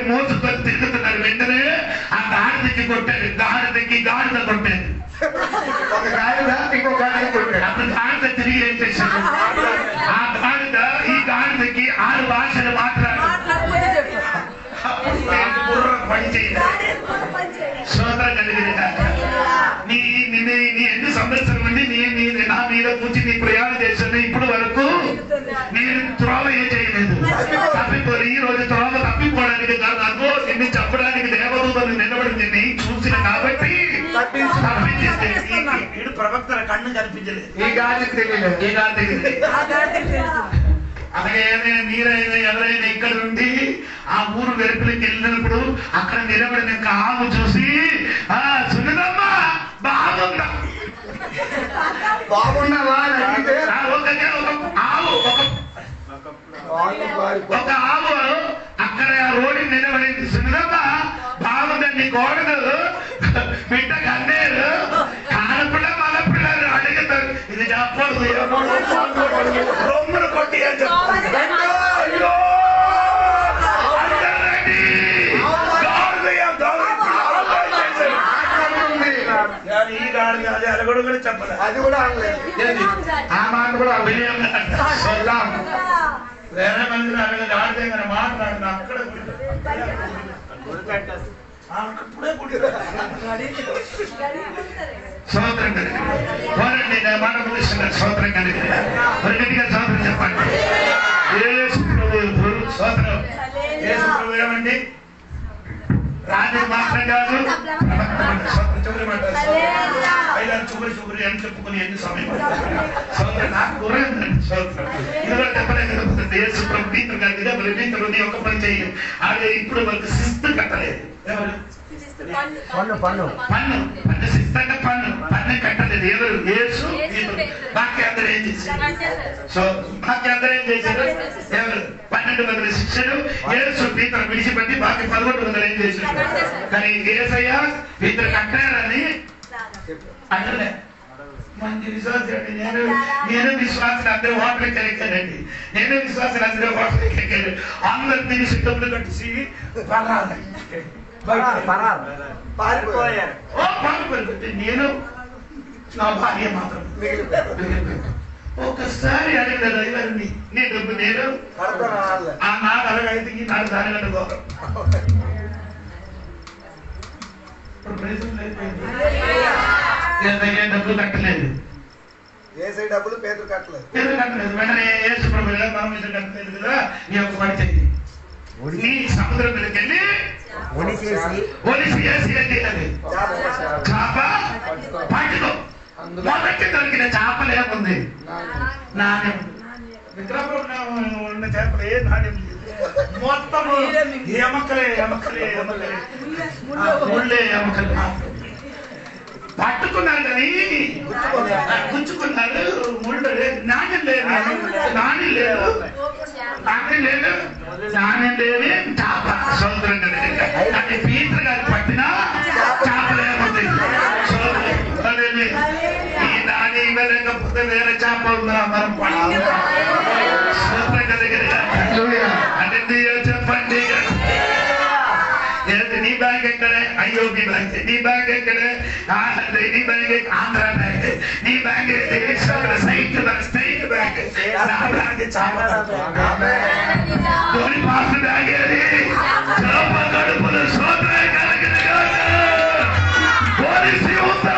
మోసుకొని తిరుగుతున్నారు. వెంటనే ఆ గాడిదకి కొట్టాడు. గాడిద కొట్టాడు. ఒక గాడిద ఇంకో గాడిద కొట్టాడు. అప్పుడు గాడిద తిరిగి ఏం చేశాడు? ఆ గాడిద ఈ గాడిదకి 6 భాషలు మాట్లాడారు. పని చేయాలి. సోదరం కలిగింది కాక నీ ఎన్ని సంవత్సరం అండి నా మీద కూర్చి నీ ప్రయాణం చేశాను. ఇప్పుడు వరకు నేను త్రోవ ఏం చేయలేదు. తప్పిపోయి ఈ రోజు త్రోవ తప్పిపోవడానికి కాదు, అదో నిన్ను చెప్పడానికి దేవదూతలు నిలబడింది నీ చూసిన కాబట్టి తప్పించేస్తే. వీడు ప్రవక్తల కన్ను కనిపించలేదు. ఈ గాడికి తెలియలేదు. ఈ గాడికి అలాగే మీరైనా ఎవరైనా ఇక్కడ నుండి ఆ ఊరు వెలుపులకి వెళ్ళినప్పుడు అక్కడ నిలబడిన ఆవు చూసి సున్నదమ్మా బాగుందా బాగున్నావా అని అడిగితే ఒక ఆవు అక్కడ రోడ్డు నిలబడింది. సున్నదమ్మా బాగుందండి కోడలు బిడ్డ కన్నేరు కానపిల్ల మన పిల్లలు అడుగుతారు. ఇది చెప్పదు రొమ్మును కొట్టి అని చెప్తారు. ఈ గాడి అది అలగడు కూడా చెప్పదు. అది కూడా అనలేదు. ఆ మాట కూడా వేరే మంది గాడితే కానీ మాట్లాడు అక్కడ సోదరం కలిగి పోరండి. నేను మాట పిలుస్తున్నాను. సోదరం కలిగి మరి గట్టిగా సోదరం చెప్పండి. యేసు ప్రభు సోదరం. యేసు ప్రభు ఏమండి? రాజు మాత్రం కాదు, చుగురు అని చెప్పుకుని ఎన్ని సమయం సోదరు నాకు గుర్రండి. సోదరం ఇందులో చెప్పలేదు. యేసు ప్రభు నీతులు కలిగి నీతులు నీ ఒక్క పని చేయి. అదే ఇప్పుడు వాళ్ళకి శిస్తు కట్టలేదు. ఎవరు? పన్ను శిస్తంగా పన్ను కట్టలేదు. ఎవరు? యేసు. బాకీ అందరూ ఏం చేశారు? బాకీ అందరూ ఏం చేశారు? ఎవరు? 12 మంది శిక్షలు. యేసు పీతరు విడిచిపెట్టి బాకీ 11 ఏం చేశారు? కానీ యేసయ్య పీతరు కట్టారని అంటే మంచి విశ్వాసం. నేను విశ్వాసం అందరూ హోటల్కి వెళ్ళానండి. నేను విశ్వాసం అందరూ హోటల్కి వెళ్ళాను. అందరు తిని సిద్ధంలో కట్టేసి పారిపోయారు. నేను నా భార్య మాత్రం ఒకసారి అడిగిన డ్రైవర్ని నీ డబ్బు నేను నాకు అలాగైతే నాకు దాని కట్టుకోవాలి. డబ్బులు కట్టలేదు. ఏసై డబ్బులు పేదలు కట్టలేదు. వెంటనే యేసు ప్రభు మీద కట్టలేదు కదా, నీ ఒక పని చెయ్యి. నీ సముద్రం మీదకి వెళ్ళి ఒలిసి వేసి ఏం చేయాలి? చేప పట్టుకో. మొదటి దొరికిన చేపలేముంది? నాణ్యం. విగ్రహంలో ఉన్న చేపలు ఏ నాణ్యం లేదు, మొత్తము ఎమకలే ఎమకలే ఎమకలే, ముళ్ళే ఎమకలే. పట్టుకున్నారు కానీ గుచ్చుకున్నారు, ముళ్ళు లేదు, నాణ్యం లేదు, నాణ్యం లేదు, నాణ్యం లేదు, నాణ్యం లేని చేప సముద్రం కదా. అంటే పీటర్ గారు పట్టినా చేపలేముంది? ఈ నాణ్యం లేకపోతే వేరే చేప ఉందా? మనం సముద్రం కదా. అంటే చెప్పండి, నీ బ్యాంక్ ఎక్కడే? IOB bank. నీ బ్యాంక్ ఎక్కడే? నీ బ్యాంక్ ఆంధ్ర బ్యాంక్. నీ బ్యాంక్ స్టేట్ బ్యాంక్. నా బ్యాంక్ ధోని పాస్ బ్యాంక్ ఏది? కడుపులు సోదరే కలిగిన పోలీసు ఉందా?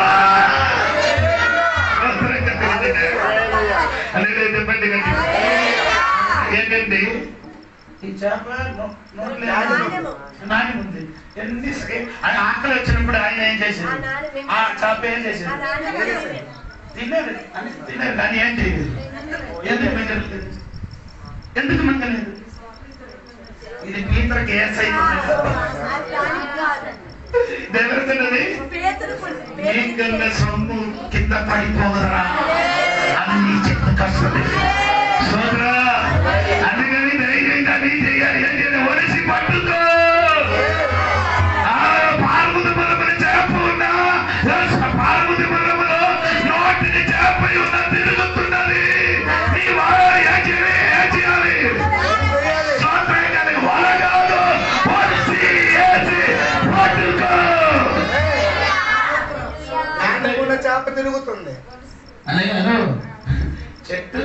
అలాగే చెప్పండి ఏంటండి ఈ చేప నాణ్యం ఉంది. ఎన్ని ఆకలి వచ్చినప్పుడు ఆయన ఏం చేసేది? ఆ చేప ఏం చేసేది? తినేది తినేది, కానీ ఏం చేయలేదు. ఎందుకు మింగలేదు? ఎందుకు మింగలేదు? ఇది పీతరకి ఏసై దేవతన్నది నీకన్న సొమ్ము కింద పడిపోదరా అని నీ చెప్పుకు వస్తుంది సోదరా. అందుకని ధైర్యంగా నీ చేయాలి. ఏం చేయాలి? ఒలిసి పట్టుకో. పార్వతపురమున చేప ఉన్నా, పార్వతపురములో నోటిని చేప ఉన్నా తిరుగుతున్నది. నీ వాడు ఏం చేయాలి? వల కాదు, ఒలిసి వేసి పట్టుకో. చేప తిరుగుతుంది. అలాగే చెట్టు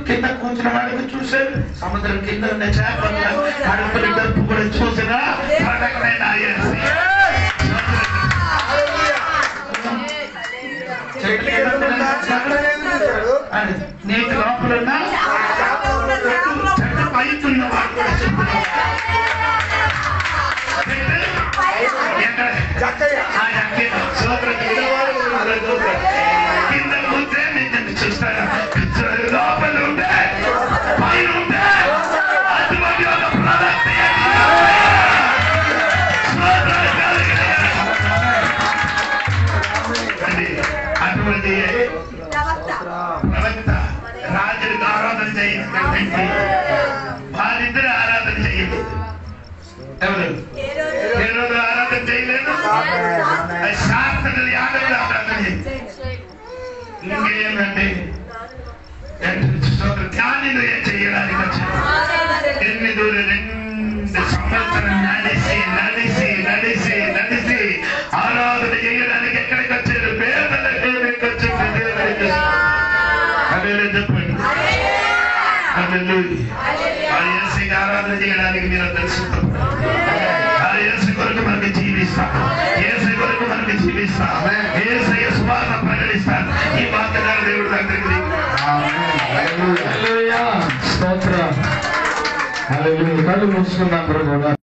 కింద కూర్చున్న వాడికి చూశారు, సముద్రం కింద ఉన్న చేపలు కడుపుని డప్పు కూడా చూసినా ప్రకటన నీటి లోపల ఉన్న చెట్టు పైతున్న వాడు కూడా చెప్తున్నారు. కింద కూర్చే నేను చూస్తాను, లోపల ఉంటే పైన ఉంటే అటువంటి ఒక ప్రదక్తి అటువంటి ప్రవక్త రాజులకు ఆరాధన చేయించండి. వారిద్దరు ఆరాధన చేయలేదు. ఎవరు? ఏ రోజు ఆరాధన చేయలేదు. శాస్త్రులు యాదవులు ఆరాధన ఇంకేంటంటే ధ్యానులు ఏం చేయడానికి వచ్చారు? 2 సంవత్సరం నడిసి నడిసి నడిసి నడిసి ఆరాధన చేయడానికి ఎక్కడికి వచ్చారు? పేదల దేవుడికి వచ్చారు. దేవుడికి అదే చెప్పండి. ఆ యేసుకి ఆరాధన చేయడానికి మీరు తెలుసుకుంటాం. ఆ యేసు కొరకు మనకి జీవిస్తాం, యేసు కొరకు మనకి జీవిస్తాం, యేసయ్య సువార్త ప్రకటిస్తాం. ఈ వార్తగా దేవుడు దగ్గరికి స్తోత్రం. కళ్ళు మూసుకున్నాం కూడా